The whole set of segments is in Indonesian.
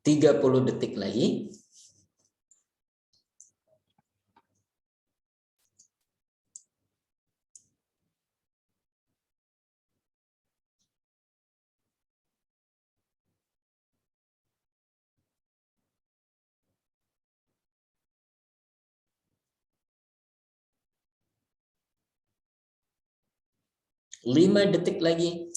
30 detik lagi. Lima detik lagi.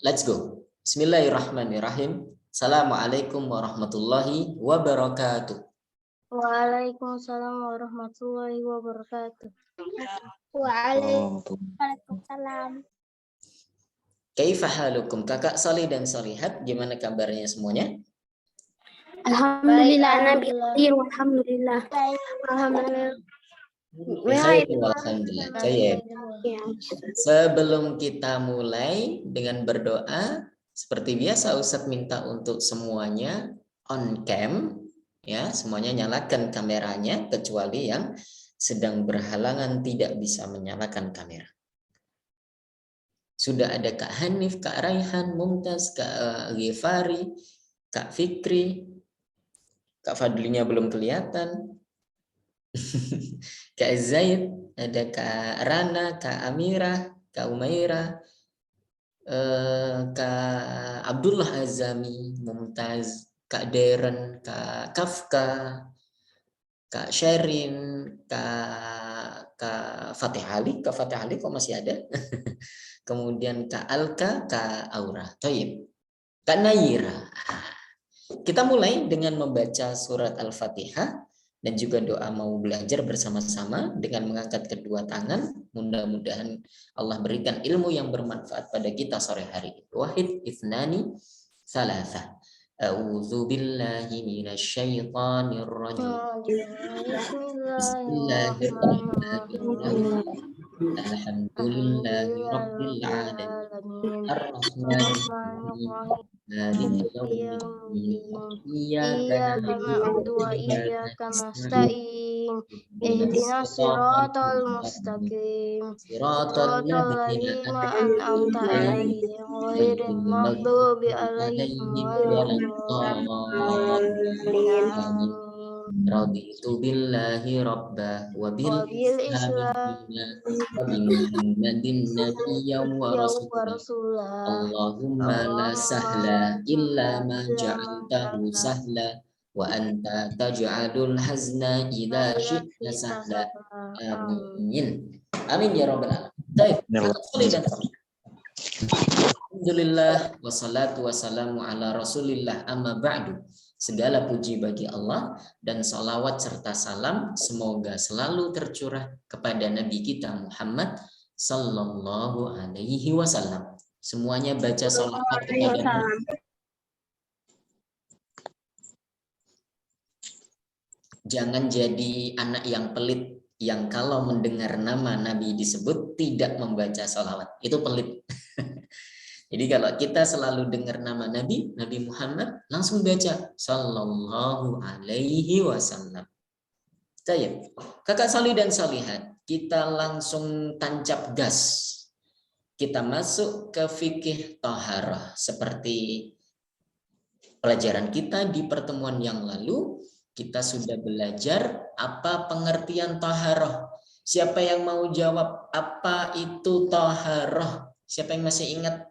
Let's go. Bismillahirrahmanirrahim. Assalamualaikum warahmatullahi wabarakatuh. Waalaikumsalam warahmatullahi wabarakatuh. Waalaikumsalam. Kaifa halukum? Kakak Salih dan Salihat, gimana kabarnya semuanya? Alhamdulillah, Nabi Khair, alhamdulillah. Alhamdulillah. Alhamdulillah. Sebelum kita mulai dengan berdoa, seperti biasa Ustadz minta untuk semuanya on cam, ya, semuanya nyalakan kameranya kecuali yang sedang berhalangan tidak bisa menyalakan kamera. Sudah ada Kak Hanif, Kak Raihan, Mumtaz, Kak Ghifari, Kak Fikri, Kak Fadlinya belum kelihatan. Kak Zaid, ada Kak Rana, Kak Amira, Kak Umaira, Kak Abdullah Azami, Mumtaz, Kak Deren, Kak Kafka, Kak Sherin, Kak Fatih Ali. Kak Fatih Ali kok masih ada? Kemudian Kak Alka, Kak Aura. Toyib. Kak Nayira. Kita mulai dengan membaca surat Al-Fatihah dan juga doa mau belajar bersama-sama dengan mengangkat kedua tangan. Mudah-mudahan Allah berikan ilmu yang bermanfaat pada kita sore hari. Wahid, ithnani, salasah. A'udzu billahi minasyaitonir rajim. Bismillahirrahmanirrahim. Alhamdulillahi rabbil alamin. Ar-Rahmanir-Rahim. Iyyaka na'budu wa iyyaka nasta'in. Ihdinas siratal mustaqim. Siratal ladzina an'amta 'alaihim ghairil maghdubi 'alaihim waladdallin. Raditu billahi rabba wa bil islamina wa bi Muhammadin nabiyyan wa rasulah. Allahumma la sahla illa ma ja'altahu sahla wa anta taj'alul hazna idza syi'ta sahla. Amin. Amin ya rabbal alamin. Alhamdulillah wassalatu wassalamu ala Rasulillah, amma ba'du. Segala puji bagi Allah dan salawat serta salam semoga selalu tercurah kepada Nabi kita Muhammad sallallahu alaihi wasallam. Semuanya baca salawat kepada Nabi. Jangan jadi anak yang pelit yang kalau mendengar nama Nabi disebut tidak membaca salawat. Itu pelit. Jadi kalau kita selalu dengar nama Nabi, Nabi Muhammad, langsung baca sallallahu alaihi wasallam. Baik. Kakak Salih dan Salihat, kita langsung tancap gas. Kita masuk ke fikih taharah seperti pelajaran kita di pertemuan yang lalu. Kita sudah belajar apa pengertian taharah. Siapa yang mau jawab apa itu taharah? Siapa yang masih ingat?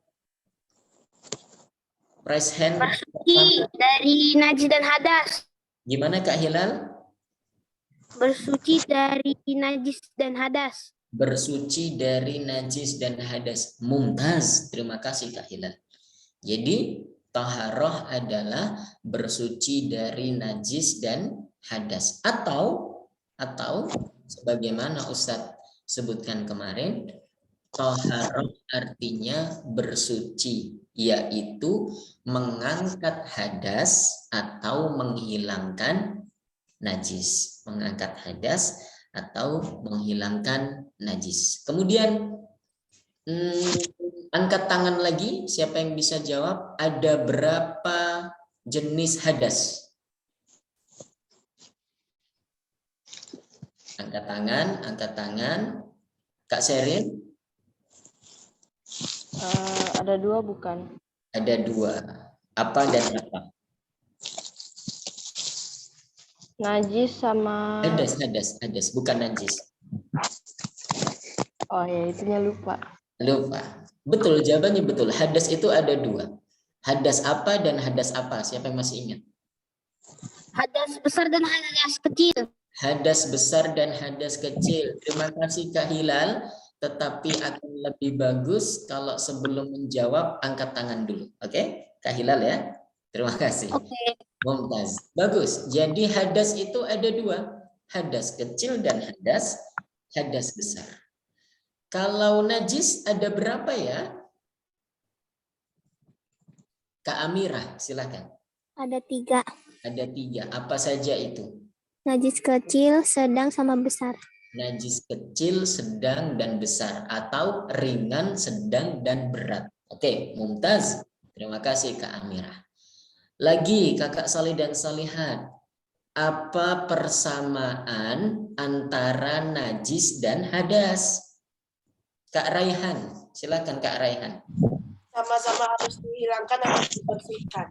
Raise hand. Bersuci dari najis dan hadas. Gimana Kak Hilal? Bersuci dari najis dan hadas. Bersuci dari najis dan hadas. Mumtaz. Terima kasih Kak Hilal. Jadi taharah adalah bersuci dari najis dan hadas. Atau sebagaimana Ustadz sebutkan kemarin, taharah artinya bersuci, yaitu mengangkat hadas atau menghilangkan najis. Mengangkat hadas atau menghilangkan najis. Kemudian angkat tangan lagi, siapa yang bisa jawab? Ada berapa jenis hadas? Angkat tangan. Kak Sherin? Ada dua bukan? Ada dua. Apa dan apa? Najis sama... Hadas. Bukan najis. Oh ya, itunya lupa. Lupa. Betul, jawabannya betul. Hadas itu ada dua. Hadas apa dan hadas apa? Siapa yang masih ingat? Hadas besar dan hadas kecil. Hadas besar dan hadas kecil. Terima kasih Kak Hilal. Tetapi akan lebih bagus kalau sebelum menjawab angkat tangan dulu. Oke? Kak Hilal ya. Terima kasih. Oke. Mumtaz. Bagus. Jadi hadas itu ada dua. Hadas kecil dan hadas besar. Kalau najis ada berapa ya? Kak Amirah, silakan. Ada 3. Ada 3. Apa saja itu? Najis kecil, sedang, sama besar. Najis kecil, sedang, dan besar. Atau ringan, sedang, dan berat. Oke, Mumtaz. Terima kasih Kak Amirah. Lagi Kakak Salih dan Salihat. Apa persamaan antara najis dan hadas? Kak Raihan, silakan Kak Raihan. Sama-sama harus dihilangkan atau dibersihkan.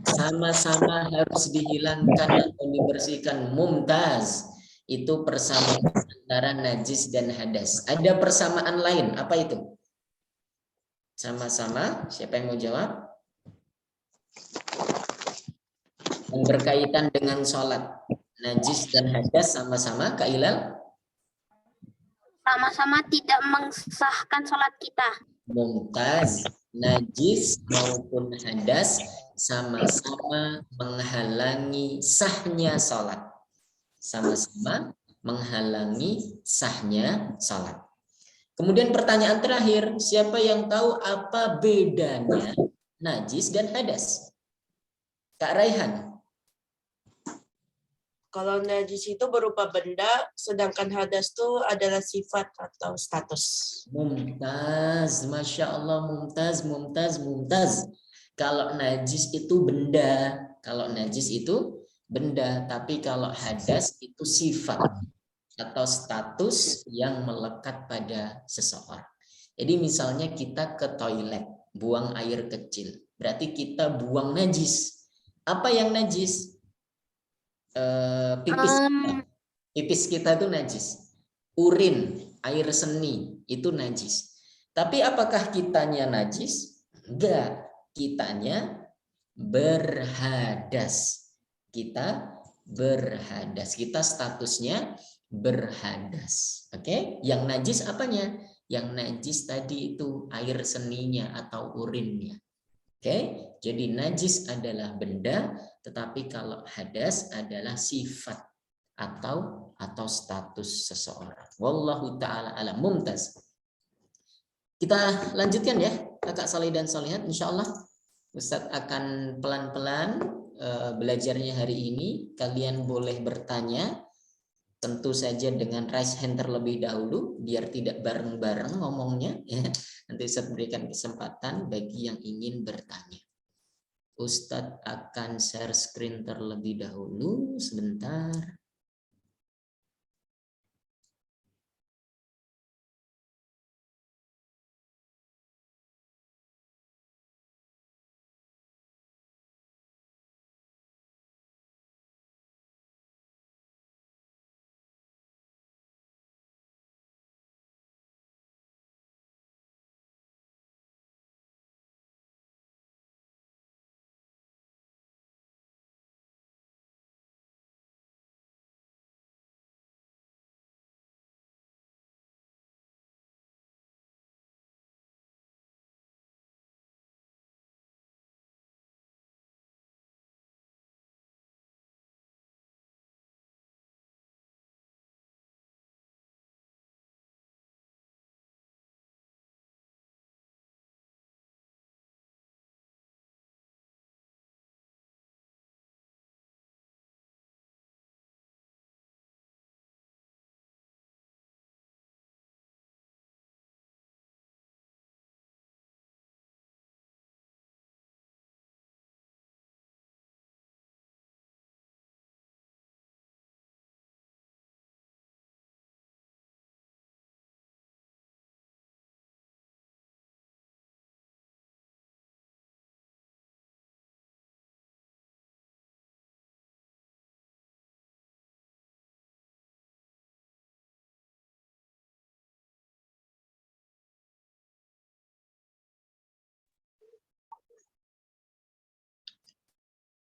Sama-sama harus dihilangkan atau dibersihkan. Mumtaz. Itu persamaan antara najis dan hadas. Ada persamaan lain. Apa itu? Sama-sama. Siapa yang mau jawab? Yang berkaitan dengan sholat. Najis dan hadas sama-sama. Kak Ilal? Sama-sama tidak mensahkan sholat kita. Mumtaz. Najis maupun hadas sama-sama menghalangi sahnya sholat. Sama-sama menghalangi sahnya sholat. Kemudian pertanyaan terakhir, siapa yang tahu apa bedanya najis dan hadas? Kak Raihan. Kalau najis itu berupa benda, sedangkan hadas itu adalah sifat atau status. Mumtaz, Masya Allah, Mumtaz. Kalau najis itu benda, tapi kalau hadas itu sifat atau status yang melekat pada seseorang. Jadi misalnya kita ke toilet, buang air kecil, berarti kita buang najis. Apa yang najis? Pipis kita itu najis. Urin, air seni itu najis. Tapi apakah kitanya najis? Enggak, kitanya berhadas. Kita berhadas. Kita statusnya berhadas. Oke? Yang najis apanya? Yang najis tadi itu air seninya atau urinnya. Oke? Jadi najis adalah benda, tetapi kalau hadas adalah sifat atau status seseorang. Wallahu taala alam. Mumtaz. Kita lanjutkan ya, Kakak Salih dan Salihat. Insyaallah Ustadz akan pelan-pelan belajarnya hari ini. Kalian boleh bertanya, tentu saja dengan raise hand terlebih dahulu, biar tidak bareng-bareng ngomongnya. Ya. Nanti Ustadz berikan kesempatan bagi yang ingin bertanya. Ustadz akan share screen terlebih dahulu, sebentar.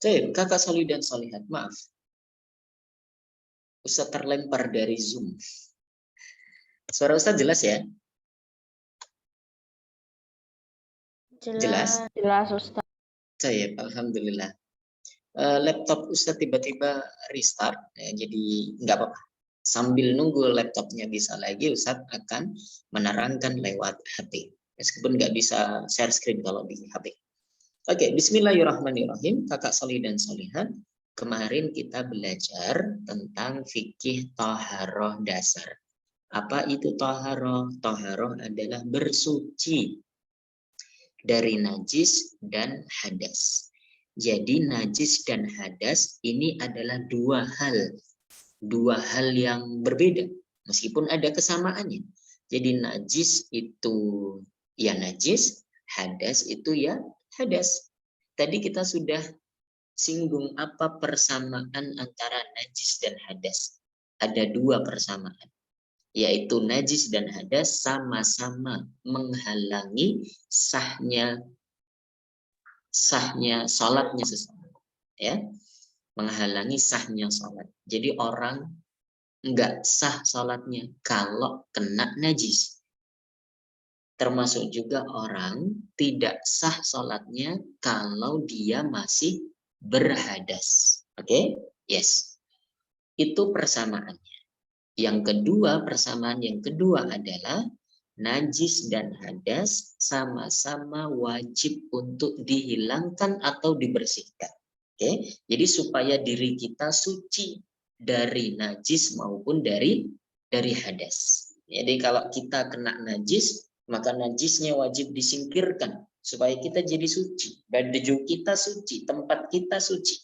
Baik, kakak solih dan solihat, maaf. Ustaz terlempar dari Zoom. Suara Ustaz jelas ya? Jelas? Jelas Ustaz. Baik, alhamdulillah. Laptop Ustaz tiba-tiba restart, ya, jadi nggak apa-apa. Sambil nunggu laptopnya bisa lagi, Ustaz akan menerangkan lewat HP. Meskipun nggak bisa share screen kalau di HP. Oke, bismillahirrahmanirrahim. Kakak solih dan solihat. Kemarin kita belajar tentang fikih taharoh dasar. Apa itu taharoh? Taharoh adalah bersuci dari najis dan hadas. Jadi najis dan hadas ini adalah dua hal yang berbeda meskipun ada kesamaannya. Jadi najis itu ya najis, hadas itu ya hadas. Tadi kita sudah singgung apa persamaan antara najis dan hadas. Ada dua persamaan, yaitu najis dan hadas sama-sama menghalangi sahnya salatnya seseorang, ya, menghalangi sahnya salat. Jadi orang enggak sah salatnya kalau kena najis. Termasuk juga orang tidak sah salatnya kalau dia masih berhadas. Oke? Yes. Itu persamaannya. Persamaan yang kedua adalah najis dan hadas sama-sama wajib untuk dihilangkan atau dibersihkan. Oke, jadi supaya diri kita suci dari najis maupun dari hadas. Jadi kalau kita kena najis, maka najisnya wajib disingkirkan supaya kita jadi suci. Baju kita suci, tempat kita suci.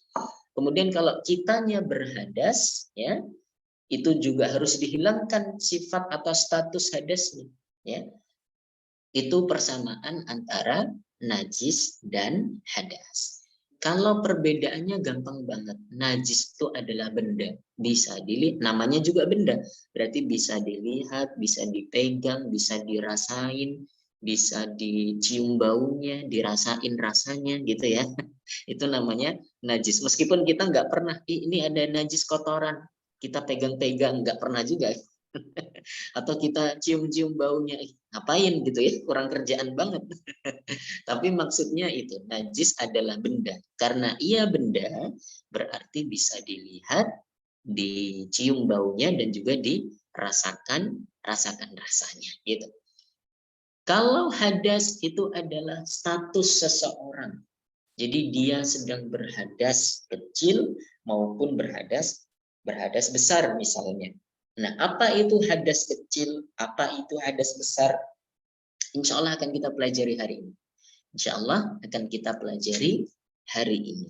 Kemudian kalau kitanya berhadas, ya, itu juga harus dihilangkan sifat atau status hadasnya, ya. Itu persamaan antara najis dan hadas. Kalau perbedaannya gampang banget. Najis itu adalah benda, bisa dilihat, namanya juga benda, berarti bisa dilihat, bisa dipegang, bisa dirasain, bisa dicium baunya, dirasain rasanya gitu ya. Itu namanya najis. Meskipun kita nggak pernah, ini ada najis kotoran, kita pegang-pegang, nggak pernah juga. Atau kita cium-cium baunya, ngapain gitu ya, kurang kerjaan banget. Tapi maksudnya itu, najis adalah benda. Karena ia benda, berarti bisa dilihat, dicium baunya, dan juga dirasakan rasanya gitu. Kalau hadas itu adalah status seseorang. Jadi dia sedang berhadas kecil maupun berhadas besar misalnya. Nah, apa itu hadas kecil? Apa itu hadas besar? Insya Allah akan kita pelajari hari ini. Insya Allah akan kita pelajari hari ini.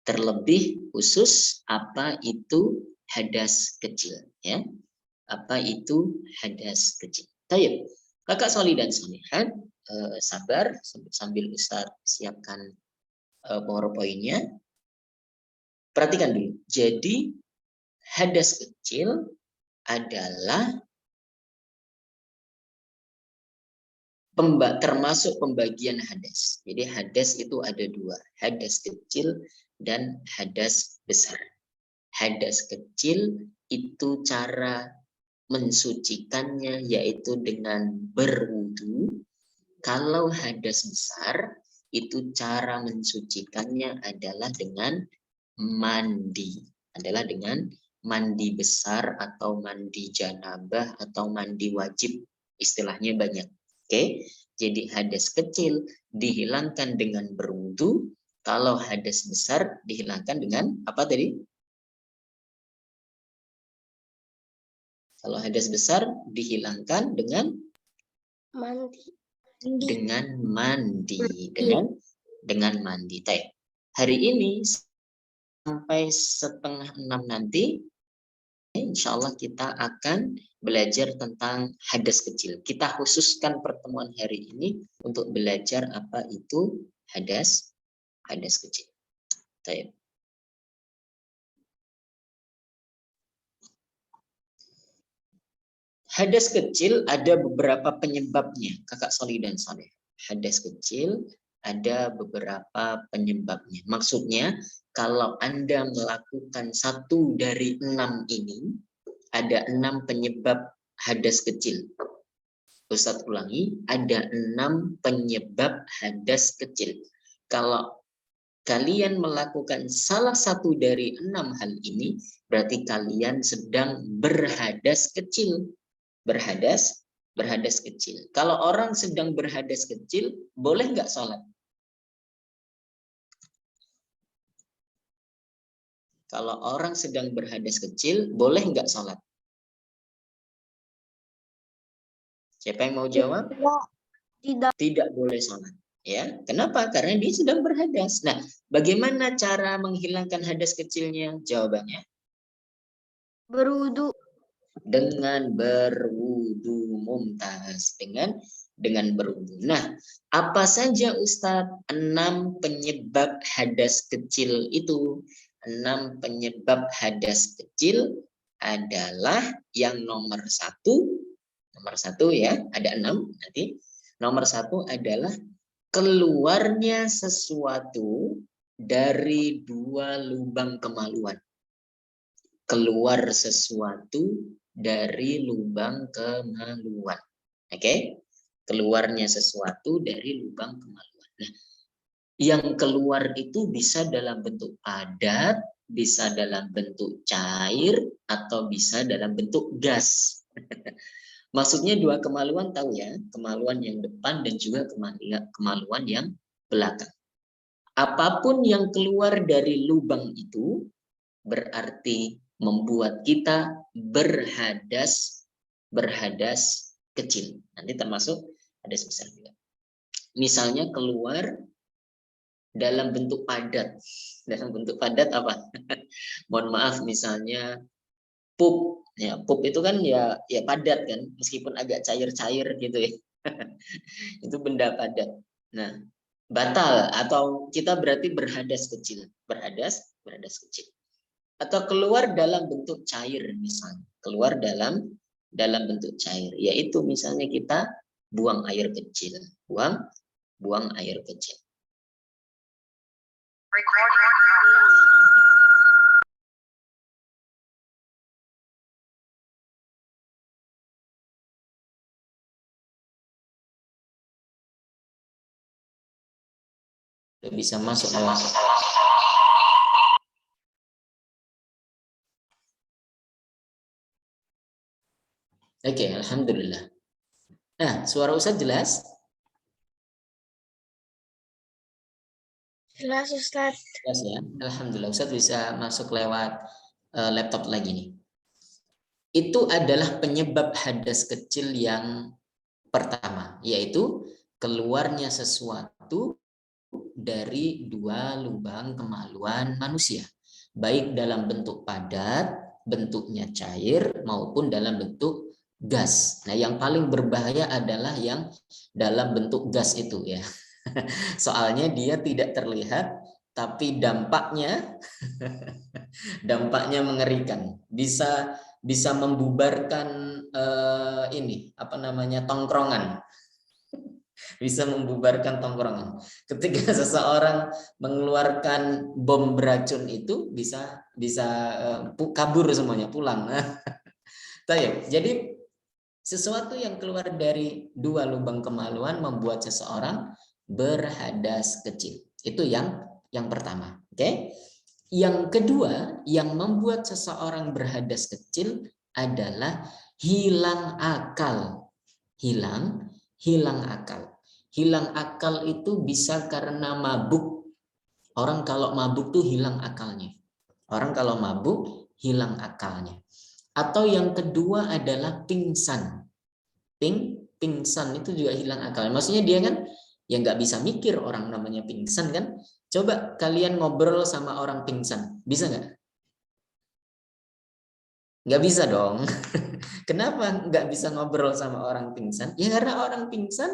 Terlebih khusus apa itu hadas kecil, ya? Apa itu hadas kecil? Baik, kakak solih dan solihat, sabar sambil Ustaz siapkan PowerPoint-nya. Perhatikan dulu. Jadi hadas kecil adalah termasuk pembagian hadas. Jadi hadas itu ada dua, hadas kecil dan hadas besar. Hadas kecil itu cara mensucikannya yaitu dengan berwudu. Kalau hadas besar itu cara mensucikannya adalah dengan mandi. Adalah dengan mandi besar atau mandi janabah atau mandi wajib. Istilahnya banyak. Oke, jadi hadas kecil dihilangkan dengan berwudu. Kalau hadas besar dihilangkan dengan apa tadi? Kalau hadas besar dihilangkan dengan Mandi. dengan mandi. Dengan mandi. Hari ini sampai 5:30 nanti, insya Allah kita akan belajar tentang hadas kecil. Kita khususkan pertemuan hari ini untuk belajar apa itu hadas kecil. Baik. Hadas kecil ada beberapa penyebabnya, kakak solih dan soleh. Hadas kecil ada beberapa penyebabnya. Maksudnya, kalau Anda melakukan 1 dari 6 ini, ada 6 penyebab hadas kecil. Ustadz ulangi, ada 6 penyebab hadas kecil. Kalau kalian melakukan salah satu dari 6 hal ini, berarti kalian sedang berhadas kecil. Berhadas kecil. Kalau orang sedang berhadas kecil, boleh nggak sholat? Kalau orang sedang berhadas kecil, boleh nggak sholat? Siapa yang mau jawab? Tidak. Tidak boleh sholat. Ya, kenapa? Karena dia sedang berhadas. Nah, bagaimana cara menghilangkan hadas kecilnya? Jawabannya Berwudu. dengan berwudu. Mumtaz. Dengan berwudu. Nah, apa saja Ustadz 6 penyebab hadas kecil itu? 6 penyebab hadas kecil adalah yang nomor 1 ya, ada 6 nanti. Nomor 1 adalah keluarnya sesuatu dari 2 lubang kemaluan. Keluar sesuatu dari lubang kemaluan. Oke? Keluarnya sesuatu dari lubang kemaluan. Nah, yang keluar itu bisa dalam bentuk padat, bisa dalam bentuk cair, atau bisa dalam bentuk gas. Maksudnya 2 kemaluan tahu ya, kemaluan yang depan dan juga kemaluan yang belakang. Apapun yang keluar dari lubang itu berarti membuat kita berhadas kecil. Nanti termasuk hadas besar juga. Misalnya keluar dalam bentuk padat. Dalam bentuk padat apa? Mohon maaf, misalnya pup. Ya, pup itu kan ya padat kan, meskipun agak cair-cair gitu ya. Itu benda padat. Nah, batal atau kita berarti berhadas kecil. Berhadas kecil. Atau keluar dalam bentuk cair misalnya. Keluar dalam bentuk cair, yaitu misalnya kita buang air kecil. Buang air kecil. Bisa masuk. Oke, alhamdulillah. Nah, suara Ustadz jelas? Jelas, Ustaz. Jelas ya. Alhamdulillah, Ustadz bisa masuk lewat laptop lagi nih. Itu adalah penyebab hadas kecil yang pertama, yaitu keluarnya sesuatu dari 2 lubang kemaluan manusia, baik dalam bentuk padat, bentuknya cair, maupun dalam bentuk gas. Nah, yang paling berbahaya adalah yang dalam bentuk gas itu ya. Soalnya dia tidak terlihat, tapi dampaknya mengerikan. Bisa membubarkan tongkrongan. Bisa membubarkan tongkrongan. Ketika seseorang mengeluarkan bom beracun itu bisa kabur semuanya, pulang. Jadi sesuatu yang keluar dari 2 lubang kemaluan membuat seseorang berhadas kecil. Itu yang pertama. Oke? Yang kedua, yang membuat seseorang berhadas kecil adalah hilang akal. Hilang akal. Hilang akal itu bisa karena mabuk. Orang kalau mabuk tuh hilang akalnya. Atau yang kedua adalah pingsan. Pingsan itu juga hilang akal. Maksudnya dia kan ya nggak bisa mikir, orang namanya pingsan kan. Coba kalian ngobrol sama orang pingsan, bisa nggak? Nggak bisa dong. Kenapa nggak bisa ngobrol sama orang pingsan? Ya karena orang pingsan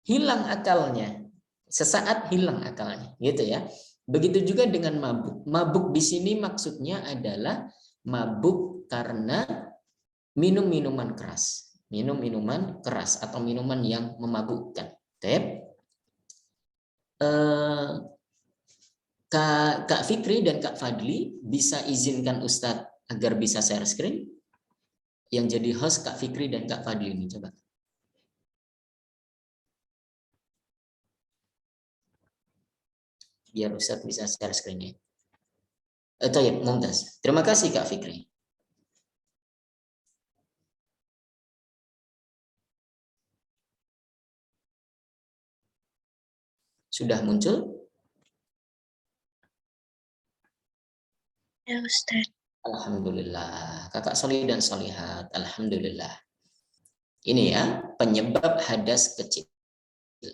hilang akalnya. Sesaat hilang akalnya, gitu ya. Begitu juga dengan mabuk. Mabuk di sini maksudnya adalah mabuk karena minum minuman keras. Minum minuman keras atau minuman yang memabukkan. Kak Fikri dan Kak Fadli bisa izinkan Ustadz agar bisa share screen? Yang jadi host Kak Fikri dan Kak Fadli ini, coba. Biar Ustadz bisa share screen-nya. Ya, Mumtaz. Terima kasih Kak Fikri. Sudah muncul? Ya Ustaz. Alhamdulillah. Kakak Soli dan Solihat. Alhamdulillah. Ini ya, penyebab hadas kecil.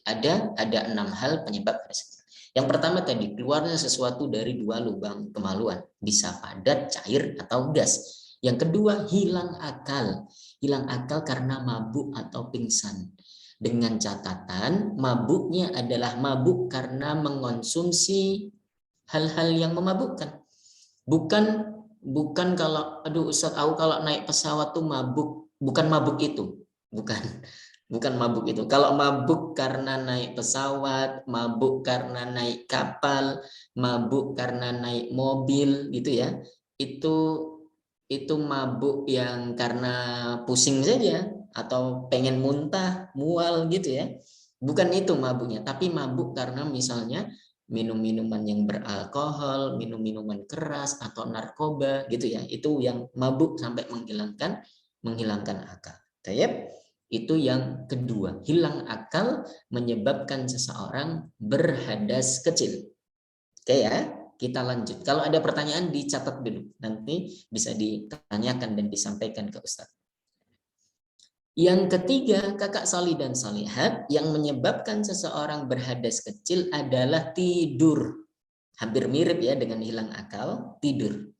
Ada 6 hal penyebab hadas kecil. Yang pertama tadi, keluarnya sesuatu dari 2 lubang kemaluan. Bisa padat, cair, atau gas. Yang kedua, hilang akal. Hilang akal karena mabuk atau pingsan. Dengan catatan, mabuknya adalah mabuk karena mengonsumsi hal-hal yang memabukkan. Bukan kalau, aduh Ustaz, aku kalau naik pesawat tuh mabuk. Bukan mabuk itu. Bukan mabuk itu. Kalau mabuk karena naik pesawat, mabuk karena naik kapal, mabuk karena naik mobil gitu ya. Itu mabuk yang karena pusing saja atau pengen muntah, mual gitu ya. Bukan itu mabuknya, tapi mabuk karena misalnya minum minuman yang beralkohol, minum minuman keras atau narkoba gitu ya. Itu yang mabuk sampai menghilangkan akal. Tayyib. Itu yang kedua, hilang akal menyebabkan seseorang berhadas kecil. Oke ya, kita lanjut. Kalau ada pertanyaan dicatat dulu, nanti bisa ditanyakan dan disampaikan ke Ustadz. Yang ketiga, Kakak Soli dan Solihat, yang menyebabkan seseorang berhadas kecil adalah tidur. Hampir mirip ya dengan hilang akal, tidur.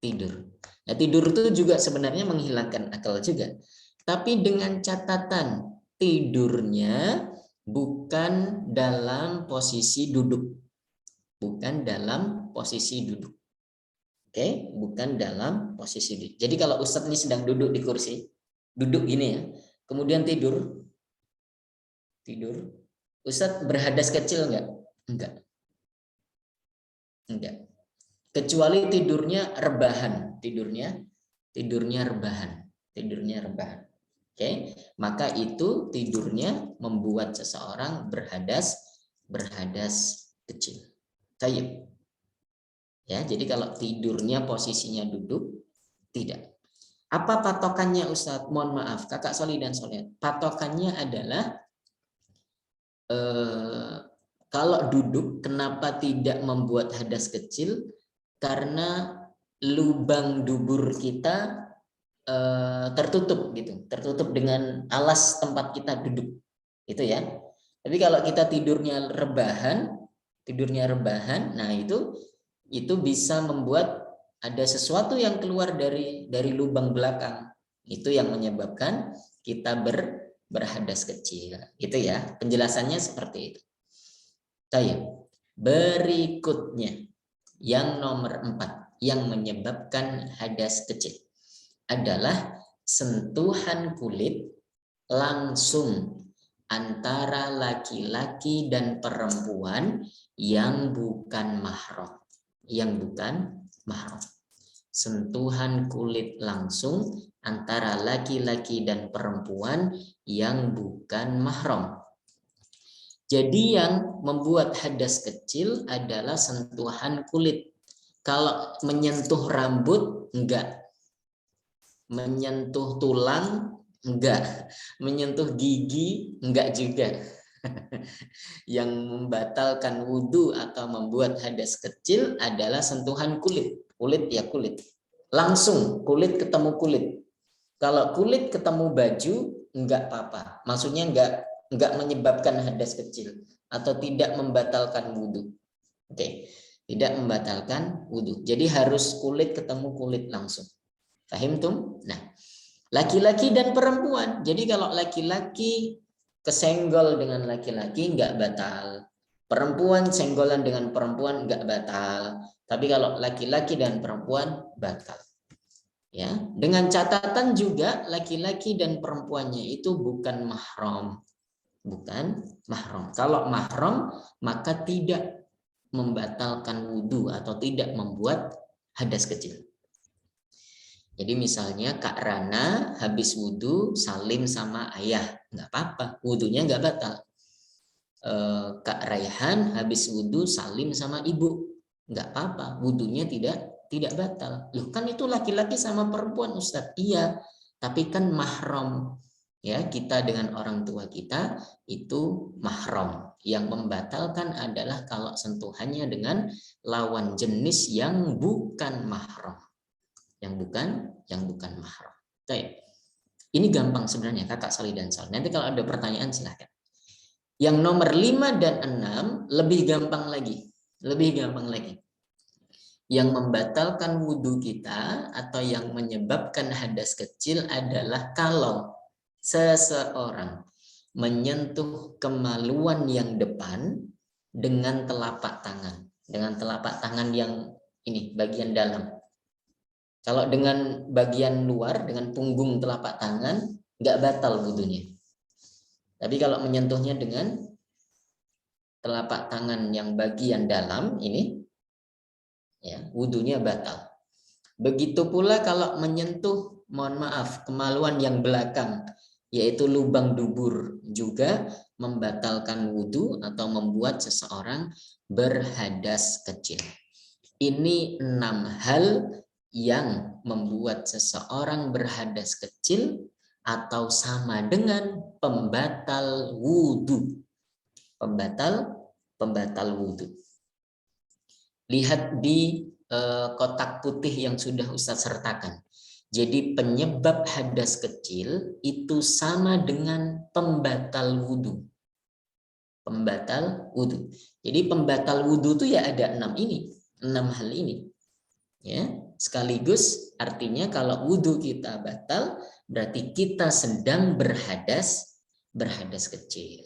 Nah, tidur itu juga sebenarnya menghilangkan akal juga. Tapi dengan catatan, tidurnya bukan dalam posisi duduk. Bukan dalam posisi duduk. Oke, bukan dalam posisi duduk. Jadi kalau Ustadz ini sedang duduk di kursi, duduk gini ya, kemudian tidur. Ustadz berhadas kecil enggak? Enggak. Kecuali tidurnya rebahan, tidurnya rebahan. Oke, maka itu tidurnya membuat seseorang berhadas kecil. Tayyib. Ya, jadi kalau tidurnya posisinya duduk, tidak. Apa patokannya Ustadz? Mohon maaf, Kakak Soli dan Solihat. Patokannya adalah kalau duduk, kenapa tidak membuat hadas kecil? Karena lubang dubur kita tertutup gitu, tertutup dengan alas tempat kita duduk, itu ya. Tapi kalau kita tidurnya rebahan, nah itu bisa membuat ada sesuatu yang keluar dari lubang belakang, itu yang menyebabkan kita berhadas kecil, gitu ya. Penjelasannya seperti itu. Baik. Berikutnya yang nomor 4 yang menyebabkan hadas kecil adalah sentuhan kulit langsung antara laki-laki dan perempuan yang bukan mahram. Sentuhan kulit langsung antara laki-laki dan perempuan yang bukan mahram. Jadi yang membuat hadas kecil adalah sentuhan kulit. Kalau menyentuh rambut, enggak. Menyentuh tulang, enggak. Menyentuh gigi, enggak juga. Yang membatalkan wudhu atau membuat hadas kecil adalah sentuhan kulit. Kulit ya kulit. Langsung kulit ketemu kulit. Kalau kulit ketemu baju, enggak apa-apa. Maksudnya enggak menyebabkan hadas kecil atau tidak membatalkan wudhu. Oke, tidak membatalkan wudhu. Jadi harus kulit ketemu kulit langsung. Fahim tum? Nah, laki-laki dan perempuan. Jadi kalau laki-laki kesenggol dengan laki-laki enggak batal. Perempuan senggolan dengan perempuan enggak batal. Tapi kalau laki-laki dan perempuan batal. Ya, dengan catatan juga laki-laki dan perempuannya itu bukan mahram. bukan mahram. Kalau mahram maka tidak membatalkan wudhu atau tidak membuat hadas kecil. Jadi misalnya Kak Rana habis wudhu salim sama ayah, nggak apa-apa, wudhunya nggak batal. Kak Raihan habis wudhu salim sama ibu, nggak apa-apa, wudhunya tidak batal. Loh kan itu laki-laki sama perempuan Ustadz. Iya, tapi kan mahram. Ya, kita dengan orang tua kita itu mahram. Yang membatalkan adalah kalau sentuhannya dengan lawan jenis yang bukan mahram. Yang bukan mahram. Baik. Ini gampang sebenarnya Kakak Sali dan Sal. Nanti kalau ada pertanyaan silahkan. Yang nomor 5 dan 6 lebih gampang lagi. Lebih gampang lagi. Yang membatalkan wudhu kita atau yang menyebabkan hadas kecil adalah kalau seseorang menyentuh kemaluan yang depan dengan telapak tangan. Dengan telapak tangan yang ini, bagian dalam. Kalau dengan bagian luar, dengan punggung telapak tangan, nggak batal wudhunya. Tapi kalau menyentuhnya dengan telapak tangan yang bagian dalam ini, ya, wudhunya batal. Begitu pula kalau menyentuh, mohon maaf, kemaluan yang belakang, yaitu lubang dubur, juga membatalkan wudhu atau membuat seseorang berhadas kecil. Ini 6 hal yang membuat seseorang berhadas kecil atau sama dengan pembatal wudhu. Pembatal wudhu. Lihat di kotak putih yang sudah Ustadz sertakan. Jadi penyebab hadas kecil itu sama dengan pembatal wudhu. Pembatal wudhu. Jadi pembatal wudhu itu ya ada 6 ini, 6 hal ini. Ya, sekaligus artinya kalau wudhu kita batal, berarti kita sedang berhadas kecil.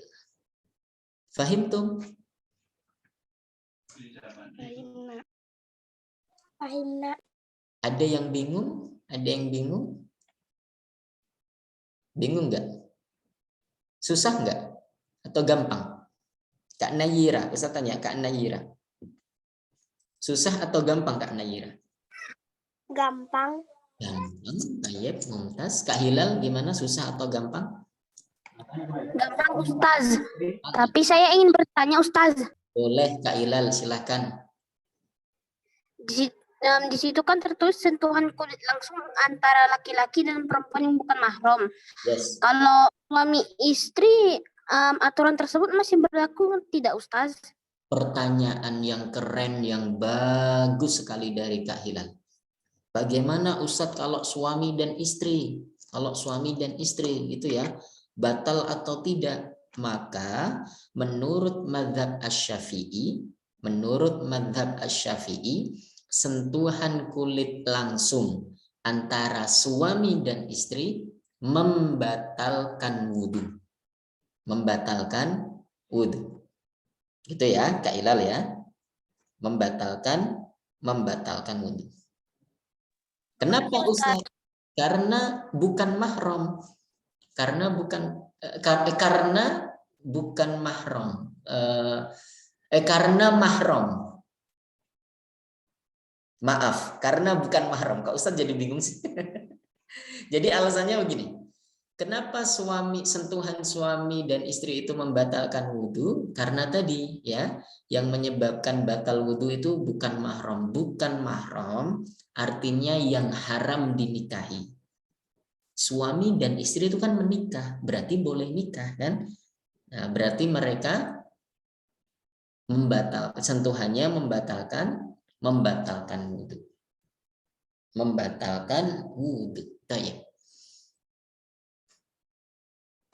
Fahim tuh? Fahimna. Ada yang bingung? Ada yang bingung? Bingung nggak? Susah nggak? Atau gampang? Kak Nayira, Ustaz tanya Kak Nayira. Susah atau gampang Kak Nayira? Gampang. Gampang, Tayyib, Mumtaz. Kak Hilal gimana, susah atau gampang? Gampang Ustaz. Tapi saya ingin bertanya Ustaz. Boleh Kak Hilal, silakan. Di situ kan tertulis sentuhan kulit langsung antara laki-laki dan perempuan yang bukan mahram. Yes. Kalau suami istri, aturan tersebut masih berlaku tidak Ustaz? Pertanyaan yang keren, yang bagus sekali dari Kak Hilal. Bagaimana Ustadz kalau suami dan istri? Kalau suami dan istri gitu ya, batal atau tidak? Maka menurut mazhab Asy-Syafi'i, sentuhan kulit langsung antara suami dan istri membatalkan wudhu. Membatalkan wudhu. Gitu ya, Kak Hilal ya. Membatalkan wudhu. Kenapa Ustaz? Karena bukan mahram. Karena bukan mahram. Karena mahram. Maaf, karena bukan mahram. Kok Ustaz jadi bingung sih? Jadi alasannya begini. Kenapa sentuhan suami dan istri itu membatalkan wudhu? Karena tadi ya, yang menyebabkan batal wudhu itu bukan mahram. Bukan mahram artinya yang haram dinikahi. Suami dan istri itu kan menikah, berarti boleh nikah kan? Nah, berarti mereka sentuhannya membatalkan wudhu. Membatalkan wudhu. Tayyib.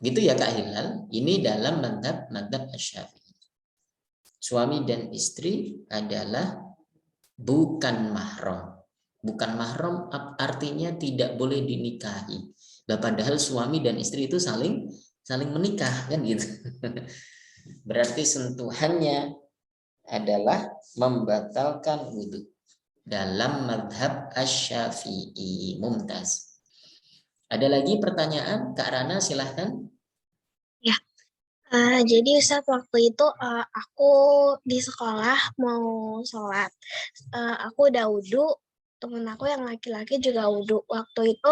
Gitu ya Kak Hilal, ini dalam mazhab Asy-Syafi'i. Suami dan istri adalah bukan mahram. Bukan mahram artinya tidak boleh dinikahi. Padahal suami dan istri itu saling menikah kan gitu. Berarti sentuhannya adalah membatalkan wudhu dalam mazhab Asy-Syafi'i. Mumtaz. Ada lagi pertanyaan Kak Rana, silahkan. Ya, Jadi Ustadz waktu itu aku di sekolah mau sholat. Aku udah wudhu, temen aku yang laki-laki juga wudhu. Waktu itu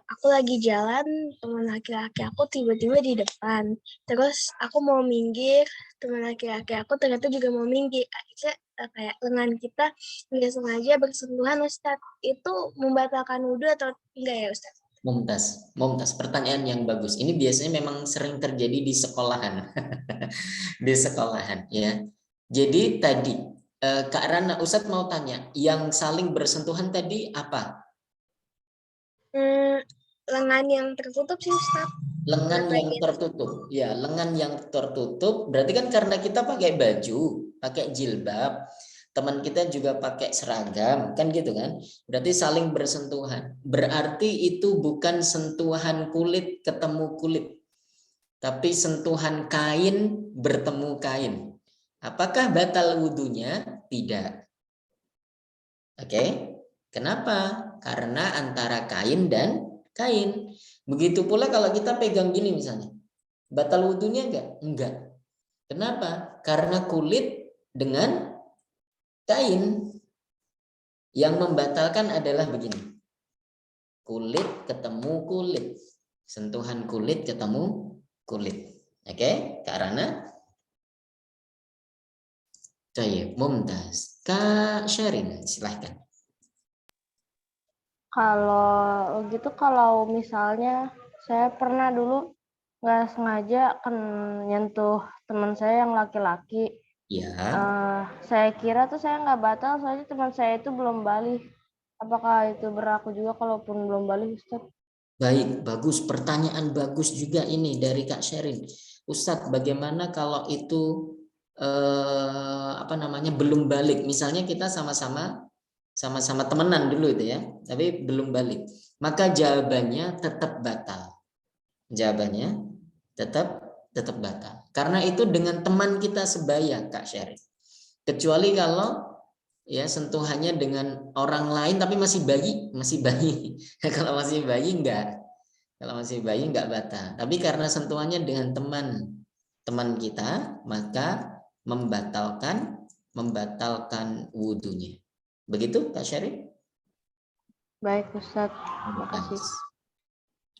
aku lagi jalan, temen laki-laki aku tiba-tiba di depan. Terus aku mau minggir, temen laki-laki aku ternyata juga mau minggir. Akhirnya kayak lengan kita nggak sengaja bersentuhan Ustadz. Itu membatalkan wudhu atau enggak ya Ustadz? Mumtaz, pertanyaan yang bagus. Ini biasanya memang sering terjadi di sekolahan, di sekolahan ya. Jadi tadi Kak Rana, Ustadz mau tanya, yang saling bersentuhan tadi apa? Lengan yang tertutup sih Ustadz. Lengan yang tertutup, ya lengan yang tertutup. Berarti kan karena kita pakai baju, pakai jilbab. Teman kita juga pakai seragam, kan gitu kan? Berarti saling bersentuhan. Berarti itu bukan sentuhan kulit ketemu kulit, tapi sentuhan kain bertemu kain. Apakah batal wudhunya? Tidak. Oke. Kenapa? Karena antara kain dan kain. Begitu pula kalau kita pegang gini misalnya. Batal wudhunya enggak? Enggak. Kenapa? Karena kulit dengan kain. Yang membatalkan adalah begini. Kulit ketemu kulit. Sentuhan kulit ketemu kulit. Oke, Kak Rana? Baik, Mumtaz. Kak Syarin, silahkan. Kalau gitu, kalau misalnya saya pernah dulu nggak sengaja nyentuh teman saya yang laki-laki. Ya. Saya kira tuh saya nggak batal, soalnya teman saya itu belum balik. Apakah itu berlaku juga kalaupun belum balik, Ustaz? Baik, bagus. Pertanyaan bagus juga ini dari Kak Sherin. Ustadz, bagaimana kalau itu belum balik? Misalnya kita sama-sama temenan dulu itu ya, tapi belum balik. Maka jawabannya tetap batal. Jawabannya tetap batal. Karena itu dengan teman kita sebaya, Kak Sherin. Kecuali kalau ya sentuhannya dengan orang lain tapi masih bayi. Kalau masih bayi enggak. Kalau masih bayi enggak batal. Tapi karena sentuhannya dengan teman kita, maka membatalkan wudhunya. Begitu Kak Syarif? Baik Ustaz, terima kasih.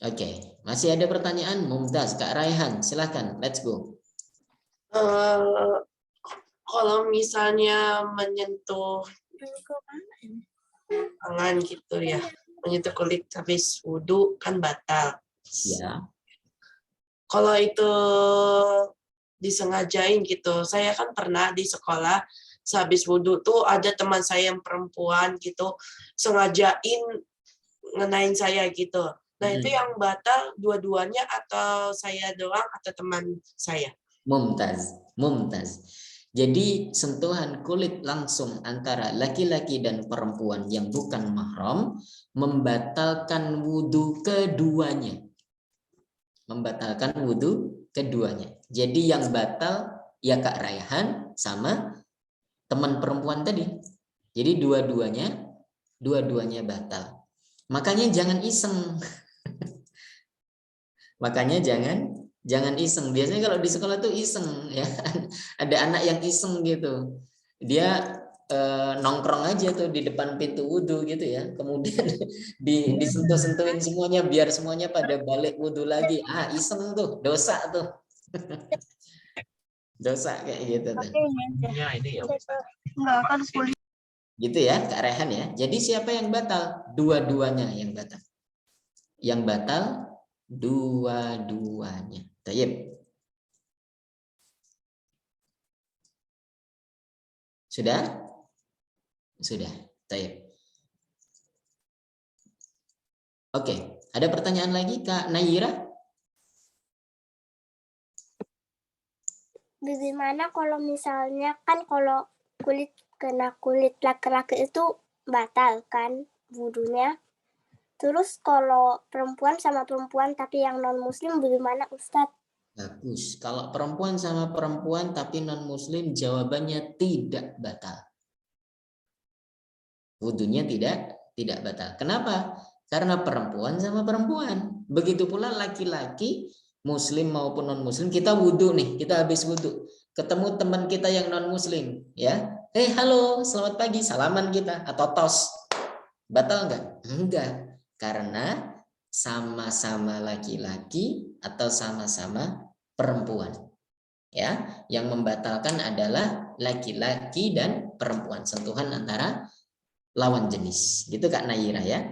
Oke, masih ada pertanyaan? Mumtaz, Kak Raihan, silahkan, let's go. Kalau misalnya menyentuh tangan gitu ya, menyentuh kulit habis wudhu kan batal. Ya. Kalau itu disengajain gitu, saya kan pernah di sekolah sehabis wudhu tuh ada teman saya yang perempuan gitu sengajain ngenain saya gitu. Nah itu yang batal dua-duanya atau saya doang atau teman saya? Mumtaz. Jadi sentuhan kulit langsung antara laki-laki dan perempuan yang bukan mahram membatalkan wudhu keduanya. Jadi yang batal ya Kak Raihan sama teman perempuan tadi. Jadi dua-duanya batal. Makanya jangan iseng. Makanya jangan iseng. Biasanya kalau di sekolah tuh iseng ya. Ada anak yang iseng gitu. Dia nongkrong aja tuh di depan pintu wudhu gitu ya. Kemudian disentuh-sentuhin semuanya biar semuanya pada balik wudhu lagi. Iseng tuh, dosa tuh. Dosa kayak gitu tuh. Gitu ya Kak Rehan ya. Jadi siapa yang batal? Dua-duanya yang batal. Yang batal dua-duanya. Tayyib. Sudah? Sudah. Tayyib. Oke, ada pertanyaan lagi Kak Nayira? Bagaimana kalau misalnya kan kalau kulit kena kulit laki-laki itu batal kan wudhunya? Terus kalau perempuan sama perempuan tapi yang non muslim bagaimana Ustadz? Bagus. Kalau perempuan sama perempuan tapi non muslim jawabannya tidak batal. Wudhunya tidak batal. Kenapa? Karena perempuan sama perempuan. Begitu pula laki-laki muslim maupun non muslim, kita wudhu nih, kita habis wudhu, ketemu teman kita yang non muslim, ya, halo, selamat pagi, salaman kita atau tos, batal nggak? Enggak, karena sama-sama laki-laki atau sama-sama perempuan. Ya, yang membatalkan adalah laki-laki dan perempuan, sentuhan antara lawan jenis. Gitu Kak Nayira ya.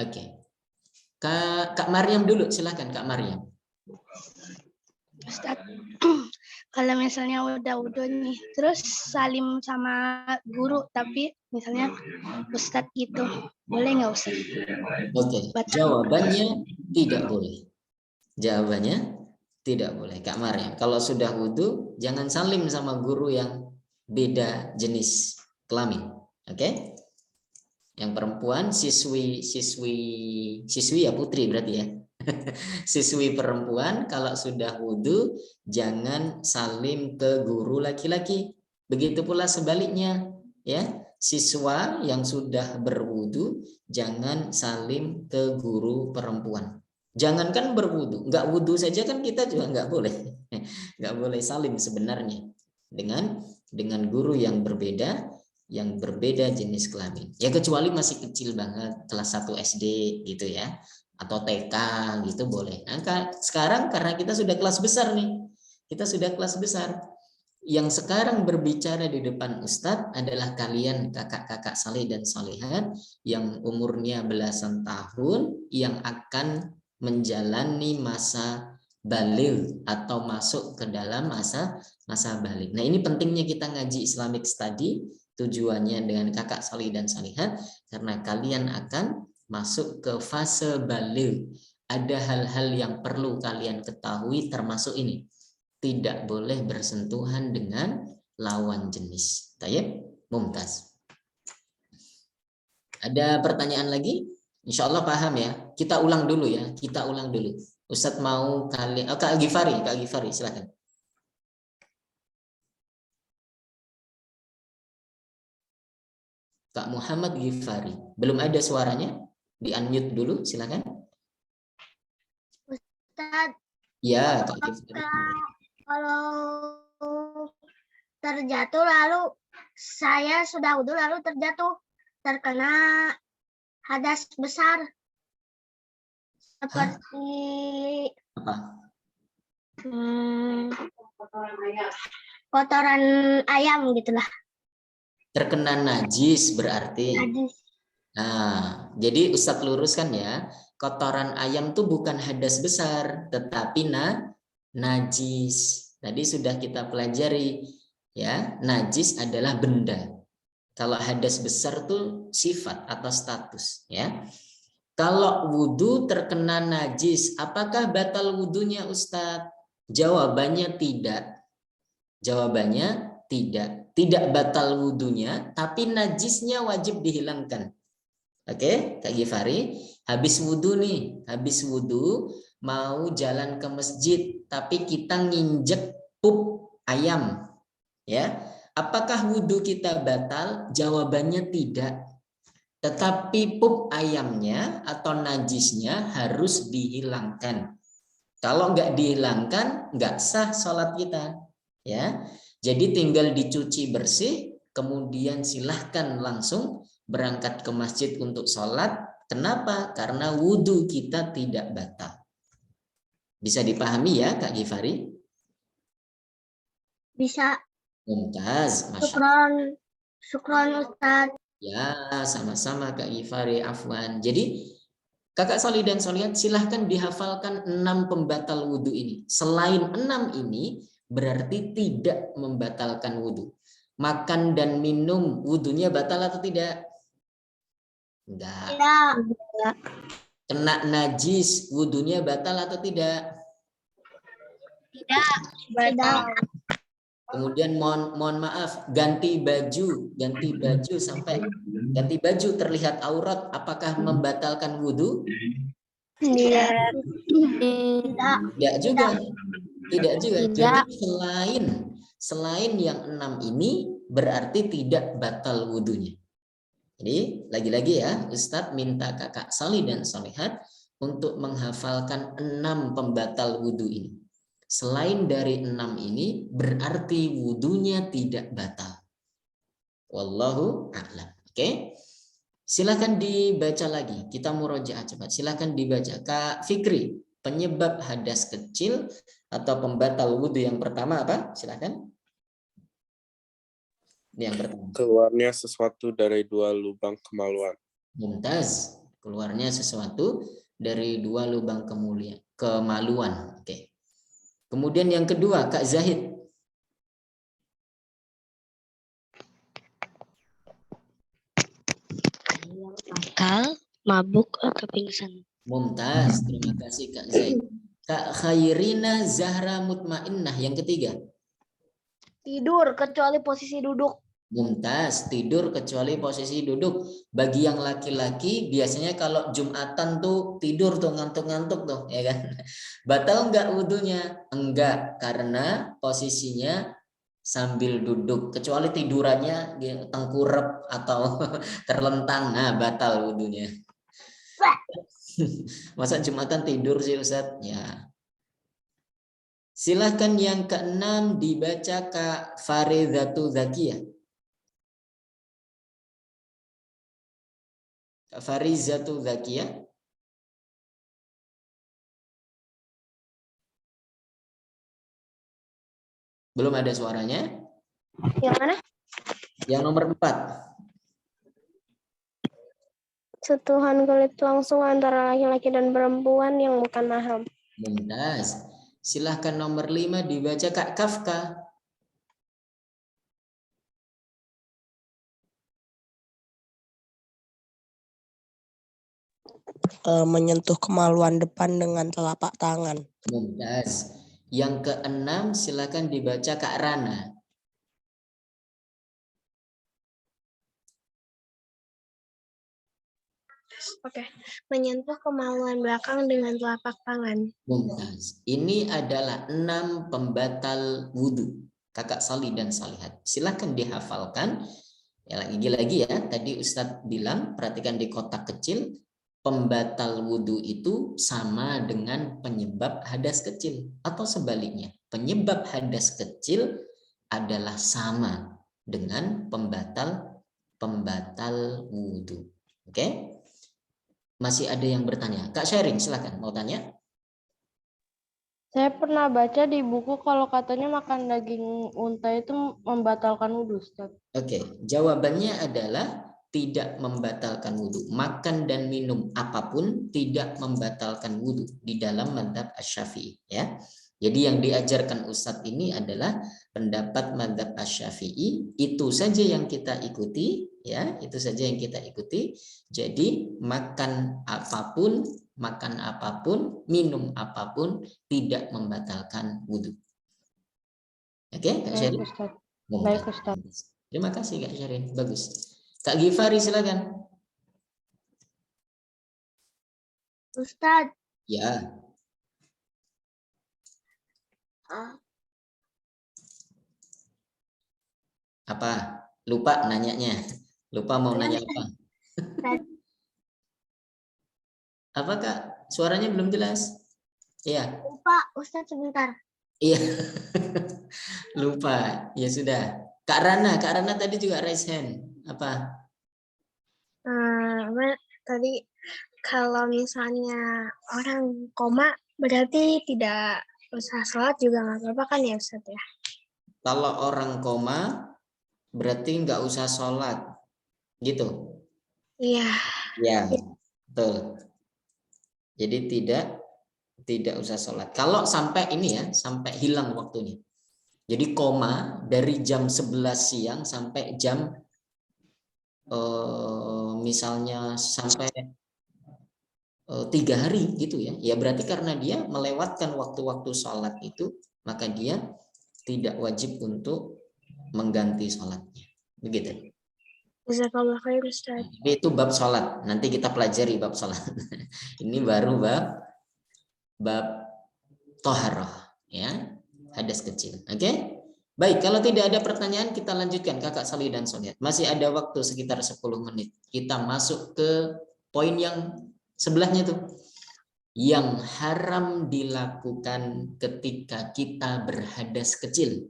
Oke. Kak Maryam dulu, silakan Kak Maryam. Ustaz, kalau misalnya udah wudhu nih, terus salim sama guru, tapi misalnya Ustadz gitu, boleh nggak Ustaz? Oke, jawabannya tidak boleh. Jawabannya tidak boleh, Kak Maryam. Kalau sudah wudhu, jangan salim sama guru yang beda jenis kelamin. Oke? Yang perempuan, siswi ya putri berarti ya. Siswi perempuan kalau sudah wudhu, jangan salim ke guru laki-laki. Begitu pula sebaliknya, ya. Siswa yang sudah berwudhu, jangan salim ke guru perempuan. Jangankan berwudu, nggak wudu saja kan kita juga nggak boleh salim sebenarnya dengan guru yang berbeda jenis kelamin. Ya kecuali masih kecil banget, kelas 1 SD gitu ya, atau TK gitu boleh. Nah, sekarang karena kita sudah kelas besar nih, Yang sekarang berbicara di depan Ustadz adalah kalian kakak-kakak saleh dan salehat yang umurnya belasan tahun yang akan menjalani masa baligh atau masuk ke dalam masa baligh. Nah, ini pentingnya kita ngaji Islamic Study, tujuannya dengan kakak salih dan salihat karena kalian akan masuk ke fase baligh. Ada hal-hal yang perlu kalian ketahui termasuk ini. Tidak boleh bersentuhan dengan lawan jenis. Tayyib, mumtaz. Ada pertanyaan lagi? Insya Allah paham ya. Kita ulang dulu ya. Ustadz mau Kak Gifari silakan. Kak Muhammad Gifari. Belum ada suaranya? Di-unmute dulu, silakan. Ustadz, Ya, Kak Gifari. kalau terjatuh lalu saya sudah wudhu lalu terjatuh terkena hadas besar seperti Apa? kotoran ayam gitulah. Terkena najis berarti. Najis. Nah, jadi Ustadz luruskan ya, kotoran ayam itu bukan hadas besar, tetapi najis. Tadi sudah kita pelajari ya, najis adalah benda. Kalau hadas besar tuh sifat atau status ya. Kalau wudhu terkena najis, apakah batal wudhunya Ustadz? Jawabannya tidak. Tidak batal wudhunya, tapi najisnya wajib dihilangkan. Oke, Kak Gifari, habis wudhu mau jalan ke masjid, tapi kita nginjek pup ayam, ya. Apakah wudhu kita batal? Jawabannya tidak. Tetapi pup ayamnya atau najisnya harus dihilangkan. Kalau nggak dihilangkan, nggak sah sholat kita. Ya, jadi tinggal dicuci bersih, kemudian silahkan langsung berangkat ke masjid untuk sholat. Kenapa? Karena wudhu kita tidak batal. Bisa dipahami ya, Kak Gifari? Bisa. Mumtaz, Masya Allah. Syukron Ustaz. Ya, sama-sama Kak Gifari, afwan. Jadi kakak salih dan solihat silahkan dihafalkan 6 pembatal wudhu ini. Selain 6 ini berarti tidak membatalkan wudhu. Makan dan minum wudhunya batal atau tidak? Enggak. Tidak. Kena najis wudhunya batal atau tidak? Tidak. Batal. Kemudian mohon maaf, ganti baju sampai ganti baju terlihat aurat, apakah membatalkan wudhu? Tidak. Tidak juga. Jadi selain yang 6 ini berarti tidak batal wudhunya. Jadi lagi-lagi ya, Ustadz minta kakak salih dan salihat untuk menghafalkan 6 pembatal wudhu ini. Selain dari 6 ini, berarti wudhunya tidak batal. Wallahu a'lam. Oke. Silakan dibaca lagi. Kita murojaah cepat. Silakan dibaca. Kak Fikri, penyebab hadas kecil atau pembatal wudhu yang pertama apa? Silakan. Ini yang pertama. Keluarnya sesuatu dari 2 lubang kemaluan. Mumtaz. Keluarnya sesuatu dari 2 lubang kemaluan. Oke. Kemudian yang kedua, Kak Zahid. Akal, mabuk, atau pingsan. Mumtaz. Terima kasih Kak Zahid. Kak Khairina Zahra Mutmainnah yang ketiga. Tidur kecuali posisi duduk. Mumtaz, tidur kecuali posisi duduk. Bagi yang laki-laki biasanya kalau Jumatan tuh tidur tuh ngantuk-ngantuk tuh, ya kan? Batal enggak wudhunya? Enggak, karena posisinya sambil duduk. Kecuali tidurannya tengkurap atau terlentang, nah batal wudhunya. Masa Jumatan tidur sih Ustadz? Ya. Silahkan yang ke-6 dibaca Kak Faridatu Zakiyah. Kak Farizatu Zakiyah. Belum ada suaranya. Yang mana? Yang nomor 4. Sentuhan kulit langsung antara laki-laki dan perempuan yang bukan mahram. Mumtaz. Silahkan nomor 5 dibaca Kak Kafka. Menyentuh kemaluan depan dengan telapak tangan. Mumtaz. Yang ke-6 silahkan dibaca Kak Rana. Oke, menyentuh kemaluan belakang dengan telapak tangan. Mumtaz. Ini adalah 6 pembatal wudhu. Kakak Salih dan Salihat. Silahkan dihafalkan. Ya, lagi-lagi ya, tadi Ustadz bilang, perhatikan di kotak kecil, pembatal wudhu itu sama dengan penyebab hadas kecil. Atau sebaliknya, penyebab hadas kecil adalah sama dengan pembatal wudhu. Oke? Masih ada yang bertanya? Kak Sharing, silakan. Mau tanya? Saya pernah baca di buku kalau katanya makan daging unta itu membatalkan wudhu, Ustaz. Oke, jawabannya adalah tidak membatalkan wudhu. Makan dan minum apapun tidak membatalkan wudhu di dalam mazhab Asy-Syafi'i. Ya. Jadi yang diajarkan Ustadz ini adalah pendapat mazhab Asy-Syafi'i. Itu saja yang kita ikuti, ya. Itu saja yang kita ikuti. Jadi makan apapun, minum apapun tidak membatalkan wudhu. Oke, Kak Syari? Baik, Ustaz. Terima kasih Kak Syari, bagus. Kak Gifari silakan. Ustadz, Ya. Apa? Lupa nanyanya. Lupa mau nanya apa? Apa Kak? Suaranya belum jelas. Iya. lupa Ustadz sebentar. Iya. Lupa. Ya sudah. Kak Rana tadi juga raise hand. Apa? Tadi kalau misalnya orang koma berarti tidak usah sholat juga nggak apa-apa kan ya Ustaz ya? Kalau orang koma berarti nggak usah sholat. Gitu. Iya. Ya, betul. Jadi tidak usah sholat. Kalau sampai ini ya, sampai hilang waktunya. Jadi koma dari jam 11 siang sampai jam misalnya sampai 3 hari gitu ya. Ya berarti karena dia melewatkan waktu-waktu sholat itu, maka dia tidak wajib untuk mengganti sholatnya. Begitu. Jazakallah khair Ustaz. Itu bab sholat. Nanti kita pelajari bab sholat. Ini baru bab toharoh, ya, hadas kecil. Oke? Baik, kalau tidak ada pertanyaan kita lanjutkan Kakak Salih dan Solihat. Masih ada waktu sekitar 10 menit. Kita masuk ke poin yang sebelahnya tuh. yang haram dilakukan ketika kita berhadas kecil.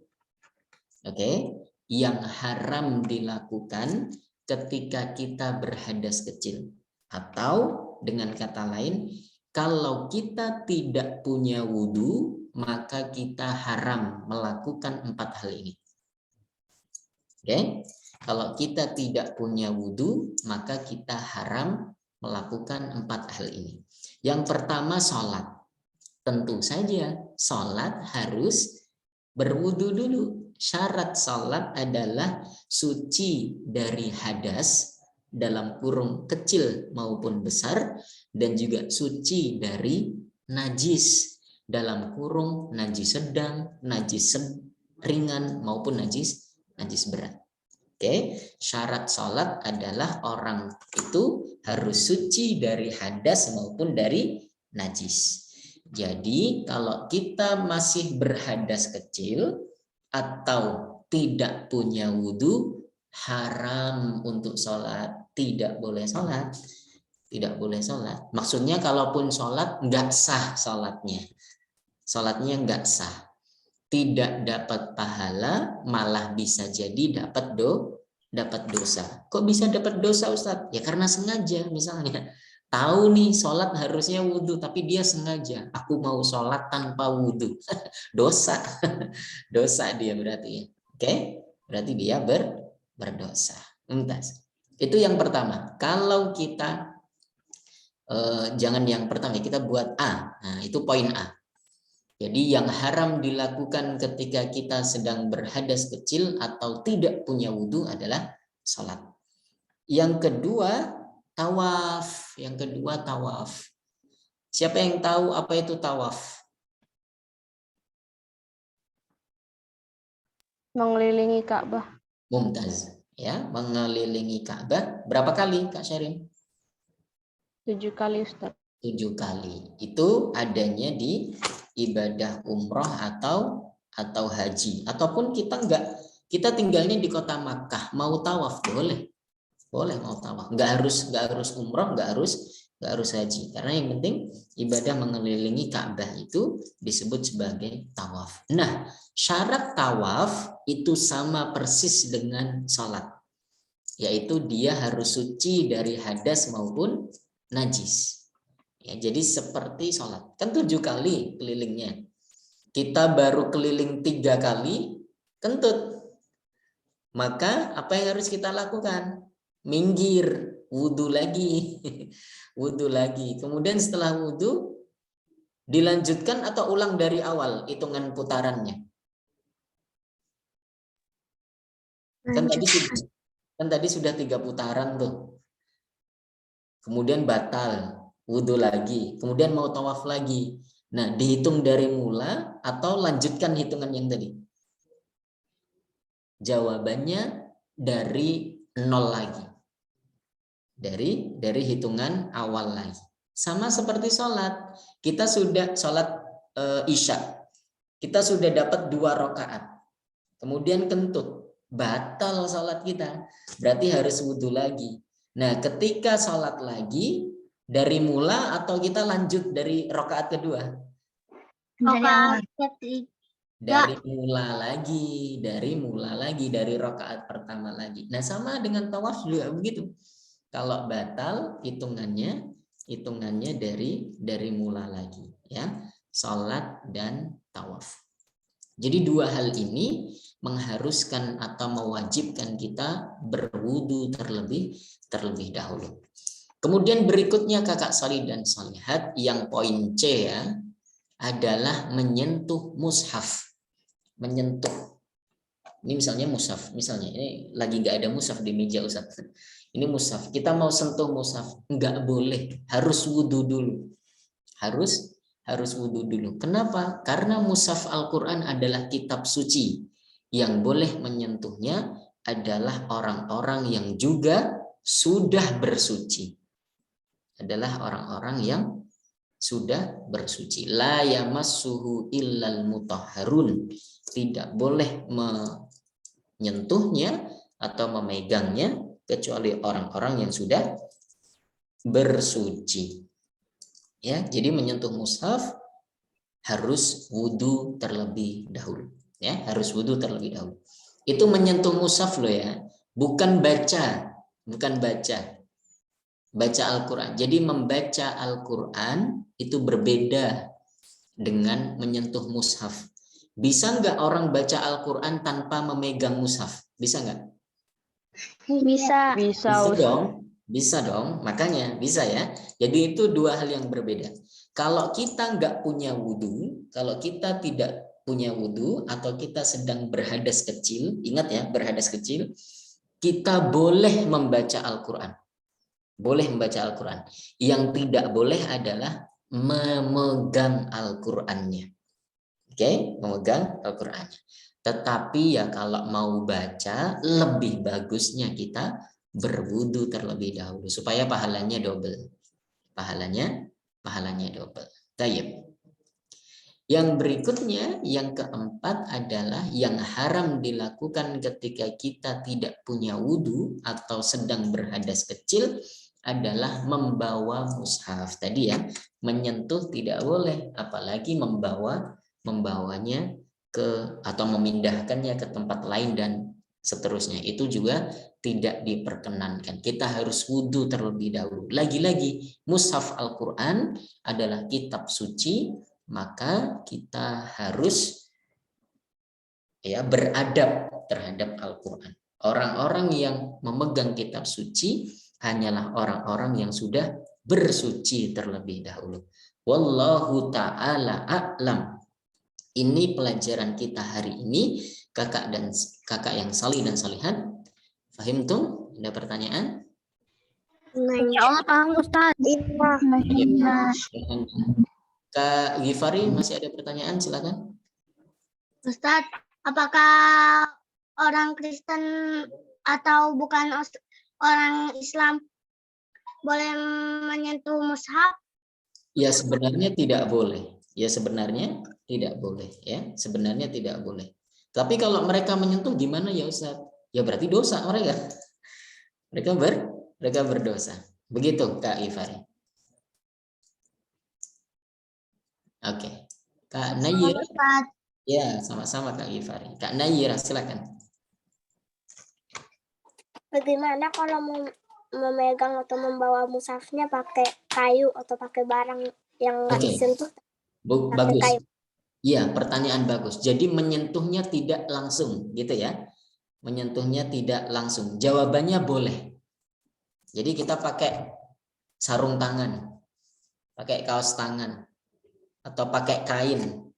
Oke, yang haram dilakukan ketika kita berhadas kecil. Atau dengan kata lain, kalau kita tidak punya wudhu, maka kita haram melakukan 4 hal ini. Oke, kalau kita tidak punya wudhu, maka kita haram melakukan 4 hal ini. Yang pertama, sholat. Tentu saja sholat harus berwudhu dulu. Syarat sholat adalah suci dari hadas dalam kurung kecil maupun besar, dan juga suci dari najis dalam kurung najis sedang, najis ringan maupun najis berat. Oke, syarat sholat adalah orang itu harus suci dari hadas maupun dari najis. Jadi kalau kita masih berhadas kecil atau tidak punya wudhu, haram untuk sholat, tidak boleh sholat. Tidak boleh sholat. Maksudnya kalaupun sholat nggak sah sholatnya. Sholatnya nggak sah. Tidak dapat pahala, malah bisa jadi dapat dosa. Kok bisa dapat dosa, Ustadz? Ya karena sengaja, misalnya tahu nih sholat harusnya wudhu, tapi dia sengaja, aku mau sholat tanpa wudhu. Dosa. Dosa dia berarti ya. Oke, berarti dia berdosa. Mumtaz. Itu yang pertama. Kalau kita jangan yang pertama, kita buat A. Nah, itu poin A. Jadi yang haram dilakukan ketika kita sedang berhadas kecil atau tidak punya wudhu adalah sholat. Yang kedua, tawaf. Yang kedua, tawaf. Siapa yang tahu apa itu tawaf? Mengelilingi Ka'bah. Mumtaz. Ya, mengelilingi Ka'bah. Berapa kali, Kak Syarin? 7 kali, Ustaz. 7 kali. Itu adanya di ibadah umroh atau haji, ataupun kita tinggalnya di kota Makkah, mau tawaf boleh mau tawaf, nggak harus umroh, nggak harus haji, karena yang penting ibadah mengelilingi Ka'bah itu disebut sebagai tawaf. Nah, syarat tawaf itu sama persis dengan sholat, yaitu dia harus suci dari hadas maupun najis. Ya, jadi seperti sholat. Kan 7 kali kelilingnya. Kita baru keliling 3 kali, kentut. Maka apa yang harus kita lakukan? Minggir, wudhu lagi. Wudhu lagi. Kemudian setelah wudhu, dilanjutkan atau ulang dari awal hitungan putarannya? Kan tadi sudah 3 putaran tuh. Kemudian batal. Wudhu lagi, kemudian mau tawaf lagi. Nah, dihitung dari mula atau lanjutkan hitungan yang tadi? Jawabannya dari 0 lagi. Dari hitungan awal lagi. Sama seperti sholat. Kita sudah sholat isya. Kita sudah dapat 2 rakaat. Kemudian kentut. Batal sholat kita. Berarti harus wudhu lagi. Nah, ketika sholat lagi, dari mula atau kita lanjut dari rakaat kedua? Dari mula lagi, dari rakaat pertama lagi. Nah, sama dengan tawaf juga begitu. Kalau batal hitungannya dari mula lagi, ya. Salat dan tawaf. Jadi 2 hal ini mengharuskan atau mewajibkan kita berwudu terlebih dahulu. Kemudian berikutnya kakak solih dan solihat yang poin C ya, adalah menyentuh mushaf. Menyentuh. Ini misalnya mushaf, misalnya ini lagi nggak ada mushaf di meja Ustaz. Ini mushaf, kita mau sentuh mushaf, nggak boleh, harus wudhu dulu. Harus wudhu dulu. Kenapa? Karena mushaf Al-Quran adalah kitab suci. Yang boleh menyentuhnya adalah orang-orang yang juga sudah bersuci. Adalah orang-orang yang sudah bersuci. La yamassuhu illal mutahharun. Tidak boleh menyentuhnya atau memegangnya kecuali orang-orang yang sudah bersuci. Ya, jadi menyentuh mushaf harus wudhu terlebih dahulu. Ya, harus wudhu terlebih dahulu. Itu menyentuh mushaf loh ya, bukan baca, bukan baca. Baca Al-Quran. Jadi membaca Al-Quran itu berbeda dengan menyentuh mushaf. Bisa nggak orang baca Al-Quran tanpa memegang mushaf? Bisa nggak? Bisa. Bisa, Bisa Ustaz. dong, bisa dong. Makanya bisa ya. Jadi itu dua hal yang berbeda. Kalau kita nggak punya wudhu, kalau kita tidak punya wudhu atau kita sedang berhadas kecil, ingat ya, berhadas kecil, kita boleh membaca Al-Quran. Boleh membaca Al-Quran. Yang tidak boleh adalah memegang Al-Qurannya. Oke, memegang Al-Qurannya. Tetapi ya kalau mau baca, lebih bagusnya kita berwudu terlebih dahulu supaya pahalanya double. Pahalanya double. Tayyib. Yang berikutnya, yang keempat adalah yang haram dilakukan ketika kita tidak punya wudu atau sedang berhadas kecil adalah membawa mushaf. Tadi ya, menyentuh tidak boleh, apalagi membawanya ke atau memindahkannya ke tempat lain dan seterusnya. Itu juga tidak diperkenankan. Kita harus wudu terlebih dahulu. Lagi-lagi, mushaf Al-Quran adalah kitab suci, maka kita harus ya beradab terhadap Al-Quran. Orang-orang yang memegang kitab suci hanyalah orang-orang yang sudah bersuci terlebih dahulu. Wallahu ta'ala a'lam. Ini pelajaran kita hari ini, kakak yang salih dan salihat. Fahimtum? Ada pertanyaan? Insya Allah paham Ustaz. Kak Gifari, masih ada pertanyaan? Silakan. Ustaz, apakah orang Kristen atau bukan orang Islam boleh menyentuh mushaf? Ya sebenarnya tidak boleh. Ya sebenarnya tidak boleh. Ya sebenarnya tidak boleh. Tapi kalau mereka menyentuh gimana ya Ustaz? Ya berarti dosa mereka. Mereka berdosa. Begitu Kak Gifari. Oke, Kak Nayira. Ya, sama-sama Kak Gifari. Kak Nayira, silakan. Bagaimana kalau memegang atau membawa mushafnya pakai kayu atau pakai barang yang nggak disentuh? Bagus. Kayu. Iya, pertanyaan bagus. Jadi menyentuhnya tidak langsung, gitu ya? Menyentuhnya tidak langsung. Jawabannya boleh. Jadi kita pakai sarung tangan, pakai kaos tangan, atau pakai kain,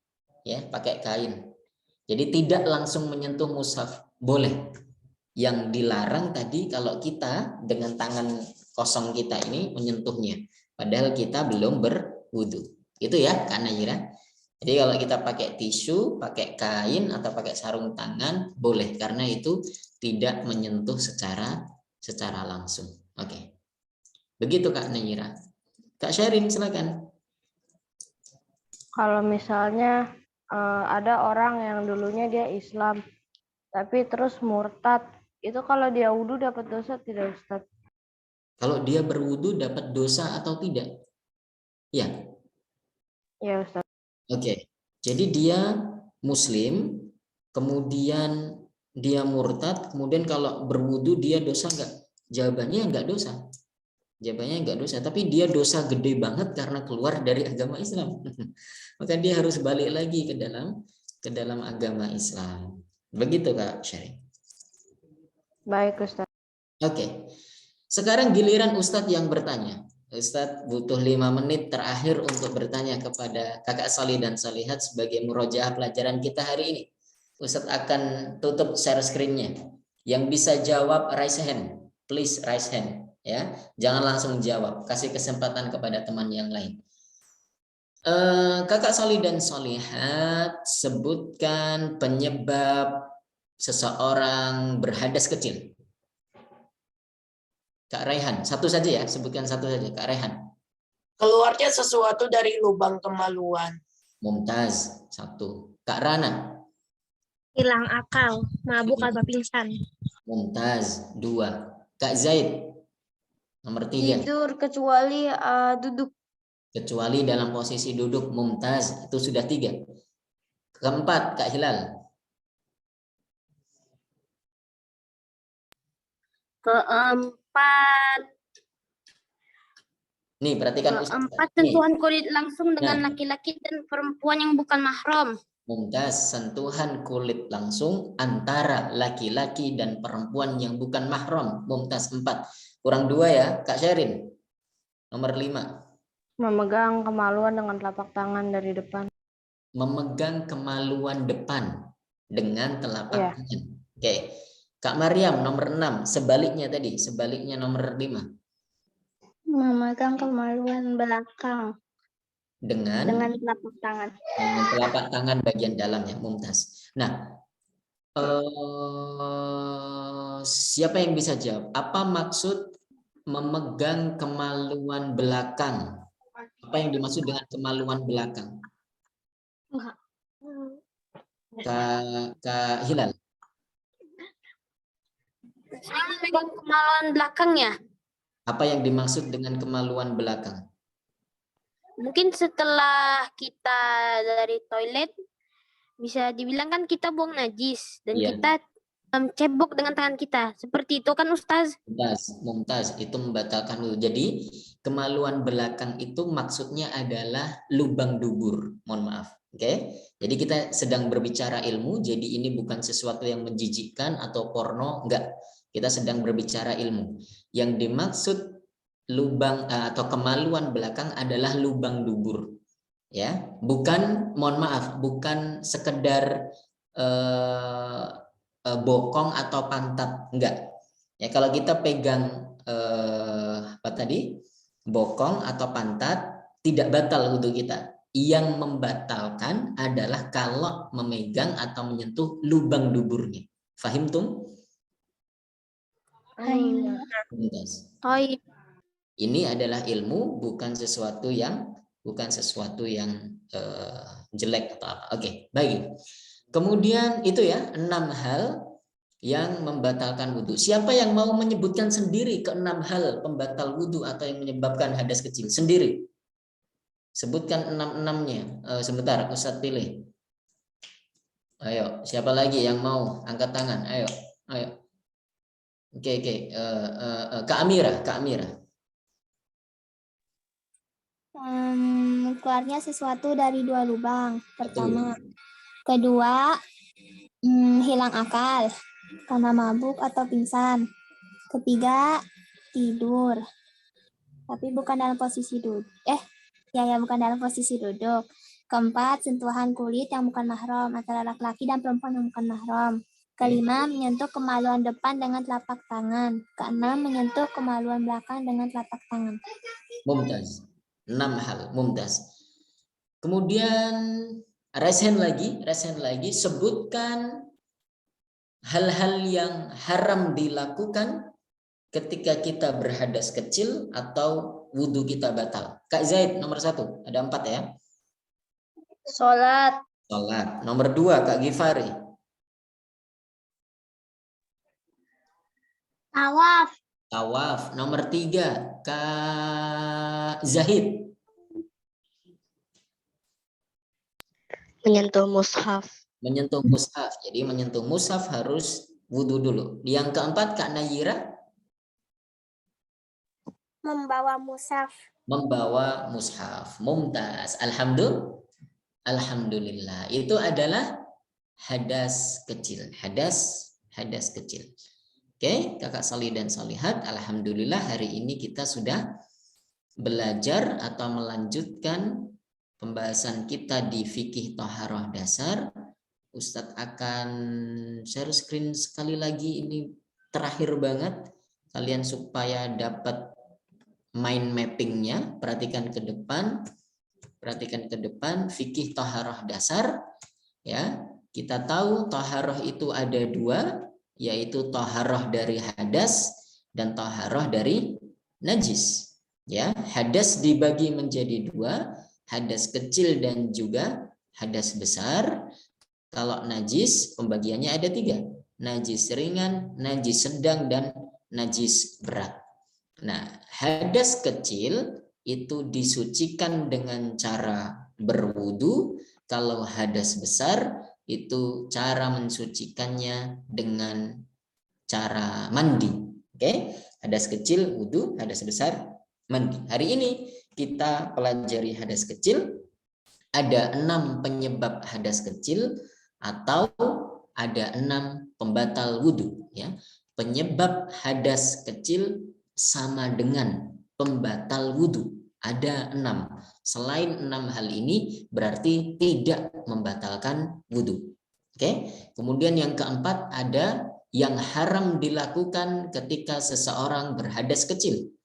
ya, pakai kain. Jadi tidak langsung menyentuh mushaf, boleh. Yang dilarang tadi kalau kita dengan tangan kosong kita ini menyentuhnya, padahal kita belum berwudu. Itu ya, Kak Nayira. Jadi kalau kita pakai tisu, pakai kain atau pakai sarung tangan boleh karena itu tidak menyentuh secara langsung. Oke. Begitu Kak Nayira. Kak Syarin silakan. Kalau misalnya ada orang yang dulunya dia Islam, tapi terus murtad, itu kalau dia wudhu dapat dosa tidak Ustaz? Kalau dia berwudu dapat dosa atau tidak? Ya. Ya Ustaz. Oke. Jadi dia Muslim, kemudian dia murtad, kemudian kalau berwudu dia dosa enggak? Jawabannya enggak dosa. Jawabannya enggak dosa, tapi dia dosa gede banget karena keluar dari agama Islam. Maka dia harus balik lagi ke dalam agama Islam. Begitu Kak Syarif. Baik Ustaz. Oke. Sekarang giliran Ustadz yang bertanya. Ustadz butuh 5 menit terakhir untuk bertanya kepada kakak Salih dan Salihat sebagai murojaah pelajaran kita hari ini. Ustadz akan tutup share screen-nya. Yang bisa jawab raise hand. Please raise hand. Ya, jangan langsung jawab. Kasih kesempatan kepada teman yang lain. Kakak Salih dan Salihat, sebutkan penyebab seseorang berhadas kecil. Kak Raihan, satu saja ya, sebutkan satu saja, Kak Raihan. Keluarnya sesuatu dari lubang kemaluan. Mumtaz, satu. Kak Rana. Hilang akal, mabuk atau pingsan. Mumtaz, 2. Kak Zaid, nomor 3. Tidur kecuali duduk. Kecuali dalam posisi duduk. Mumtaz. Itu sudah 3. Keempat, Kak Hilal. Keempat, Nih, perhatikan Ustaz. Nih. sentuhan kulit langsung dengan Nah. laki-laki dan perempuan yang bukan mahram. Mumtaz, sentuhan kulit langsung antara laki-laki dan perempuan yang bukan mahram. Mumtaz, 4. Kurang 2 ya, Kak Sherin. Nomor 5. Memegang kemaluan dengan telapak tangan dari depan. Memegang kemaluan depan dengan telapak Iya. tangan. Oke. Kak Maryam, nomor 6. Sebaliknya tadi, sebaliknya nomor 5. Memegang kemaluan belakang Dengan telapak tangan. dengan telapak tangan bagian dalamnya. Mumtaz. Nah, siapa yang bisa jawab? Apa maksud memegang kemaluan belakang? Apa yang dimaksud dengan kemaluan belakang? Kak Hilal. Memegang kemaluan belakangnya. Apa yang dimaksud dengan kemaluan belakang? Mungkin setelah kita dari toilet, bisa dibilang kan kita buang najis dan Iya. kita cebok dengan tangan kita. Seperti itu kan Ustaz? Mumtaz, itu membatalkan wudhu. Jadi kemaluan belakang itu maksudnya adalah lubang dubur. Mohon maaf. Oke. Jadi kita sedang berbicara ilmu, jadi ini bukan sesuatu yang menjijikkan atau porno, enggak. Kita sedang berbicara ilmu. Yang dimaksud lubang atau kemaluan belakang adalah lubang dubur. Ya, bukan, mohon maaf, bukan sekedar bokong atau pantat, enggak. Ya, kalau kita pegang apa tadi? Bokong atau pantat, tidak batal wudhu kita. Yang membatalkan adalah kalau memegang atau menyentuh lubang duburnya. Fahim tum? Ini adalah ilmu, bukan sesuatu yang jelek atau apa. Oke, baik. Kemudian itu ya 6 hal yang membatalkan wudhu. Siapa yang mau menyebutkan sendiri ke 6 hal pembatal wudhu atau yang menyebabkan hadas kecil sendiri? Sebutkan 6-6-nya. Sebentar, Ustadz pilih. Ayo, siapa lagi yang mau angkat tangan? Ayo. Oke. Kak Amira. Keluarnya sesuatu dari 2 lubang. Pertama. Kedua, hilang akal karena mabuk atau pingsan. Ketiga, tidur. Tapi bukan dalam posisi duduk. Bukan dalam posisi duduk. Keempat, sentuhan kulit yang bukan mahram antara laki-laki dan perempuan yang bukan mahram. Kelima, menyentuh kemaluan depan dengan telapak tangan. Keenam, menyentuh kemaluan belakang dengan telapak tangan. Mumtaz. 6 hal, mumtaz. Kemudian raise hand lagi, sebutkan hal-hal yang haram dilakukan ketika kita berhadas kecil atau wudhu kita batal. Kak Zaid, nomor 1. Ada 4 ya. Sholat. Nomor 2, Kak Gifari. Tawaf. Nomor 3, Kak Zahid. Menyentuh mushaf. Jadi menyentuh mushaf harus wudhu dulu. Yang keempat, Kak Nayira. Membawa mushaf. Mumtaz. Alhamdulillah. Itu adalah hadas kecil. Hadas kecil. Oke, Kakak Salih dan Salihat, alhamdulillah hari ini kita sudah belajar atau melanjutkan pembahasan kita di fikih thaharah dasar. Ustadz akan share screen sekali lagi, ini terakhir banget kalian supaya dapat mind mappingnya. Perhatikan ke depan fikih thaharah dasar ya. Kita tahu thaharah itu ada 2, yaitu thaharah dari hadas dan thaharah dari najis. Ya, hadas dibagi menjadi 2, hadas kecil dan juga hadas besar. Kalau najis pembagiannya ada 3, najis ringan, najis sedang, dan najis berat. Nah, hadas kecil itu disucikan dengan cara berwudu. Kalau hadas besar itu cara mensucikannya dengan cara mandi. Oke, hadas kecil wudu, hadas besar mandi. Hari ini kita pelajari hadas kecil. Ada 6 penyebab hadas kecil atau ada 6 pembatal wudu. Ya, penyebab hadas kecil sama dengan pembatal wudu. Ada 6. Selain 6 hal ini berarti tidak membatalkan wudu. Oke. Kemudian yang keempat ada yang haram dilakukan ketika seseorang berhadas kecil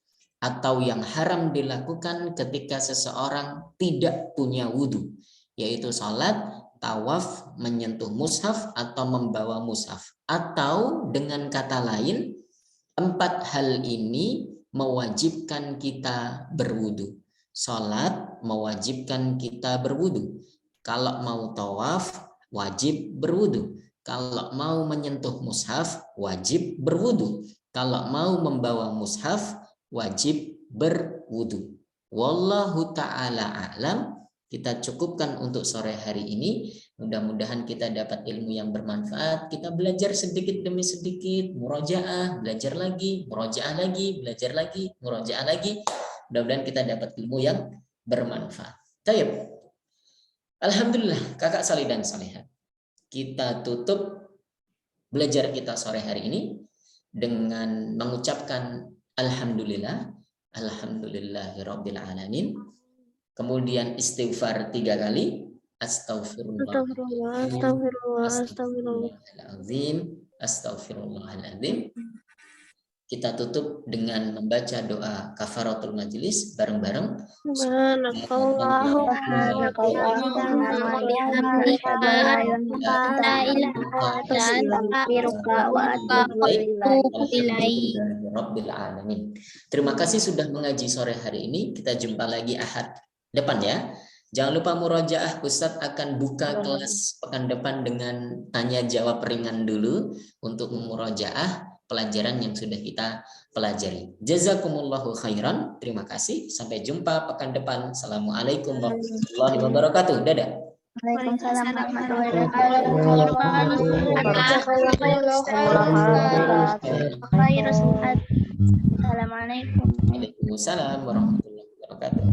atau yang haram dilakukan ketika seseorang tidak punya wudu, yaitu salat, tawaf, menyentuh mushaf atau membawa mushaf. Atau dengan kata lain, 4 hal ini mewajibkan kita berwudu. Salat mewajibkan kita berwudu. Kalau mau tawaf wajib berwudu. Kalau mau menyentuh mushaf wajib berwudu. Kalau mau membawa mushaf wajib berwudu. Wallahu ta'ala a'lam. Kita cukupkan untuk sore hari ini. Mudah-mudahan kita dapat ilmu yang bermanfaat. Kita belajar sedikit demi sedikit, murojaah, belajar lagi, murojaah lagi, belajar lagi, murojaah lagi. Mudah-mudahan kita dapat ilmu yang bermanfaat. Baik. Alhamdulillah, kakak salih dan salihat. Kita tutup belajar kita sore hari ini dengan mengucapkan alhamdulillah, alhamdulillahirabbil alamin. Kemudian istighfar 3 kali. Astaghfirullah, Astaghfirullahaladzim. Kita tutup dengan membaca doa kafaratul majelis bareng-bareng. Terima kasih sudah mengaji sore hari ini. Kita jumpa lagi Ahad depan ya. Jangan lupa murojaah, Ustadz akan buka kelas pekan depan dengan tanya jawab ringan dulu untuk memurojaah pelajaran yang sudah kita pelajari. Jazakumullahu khairan. Terima kasih. Sampai jumpa pekan depan. Assalamualaikum warahmatullahi wabarakatuh. Dadah. Waalaikumsalam warahmatullahi wabarakatuh. Waalaikumsalam warahmatullahi wabarakatuh.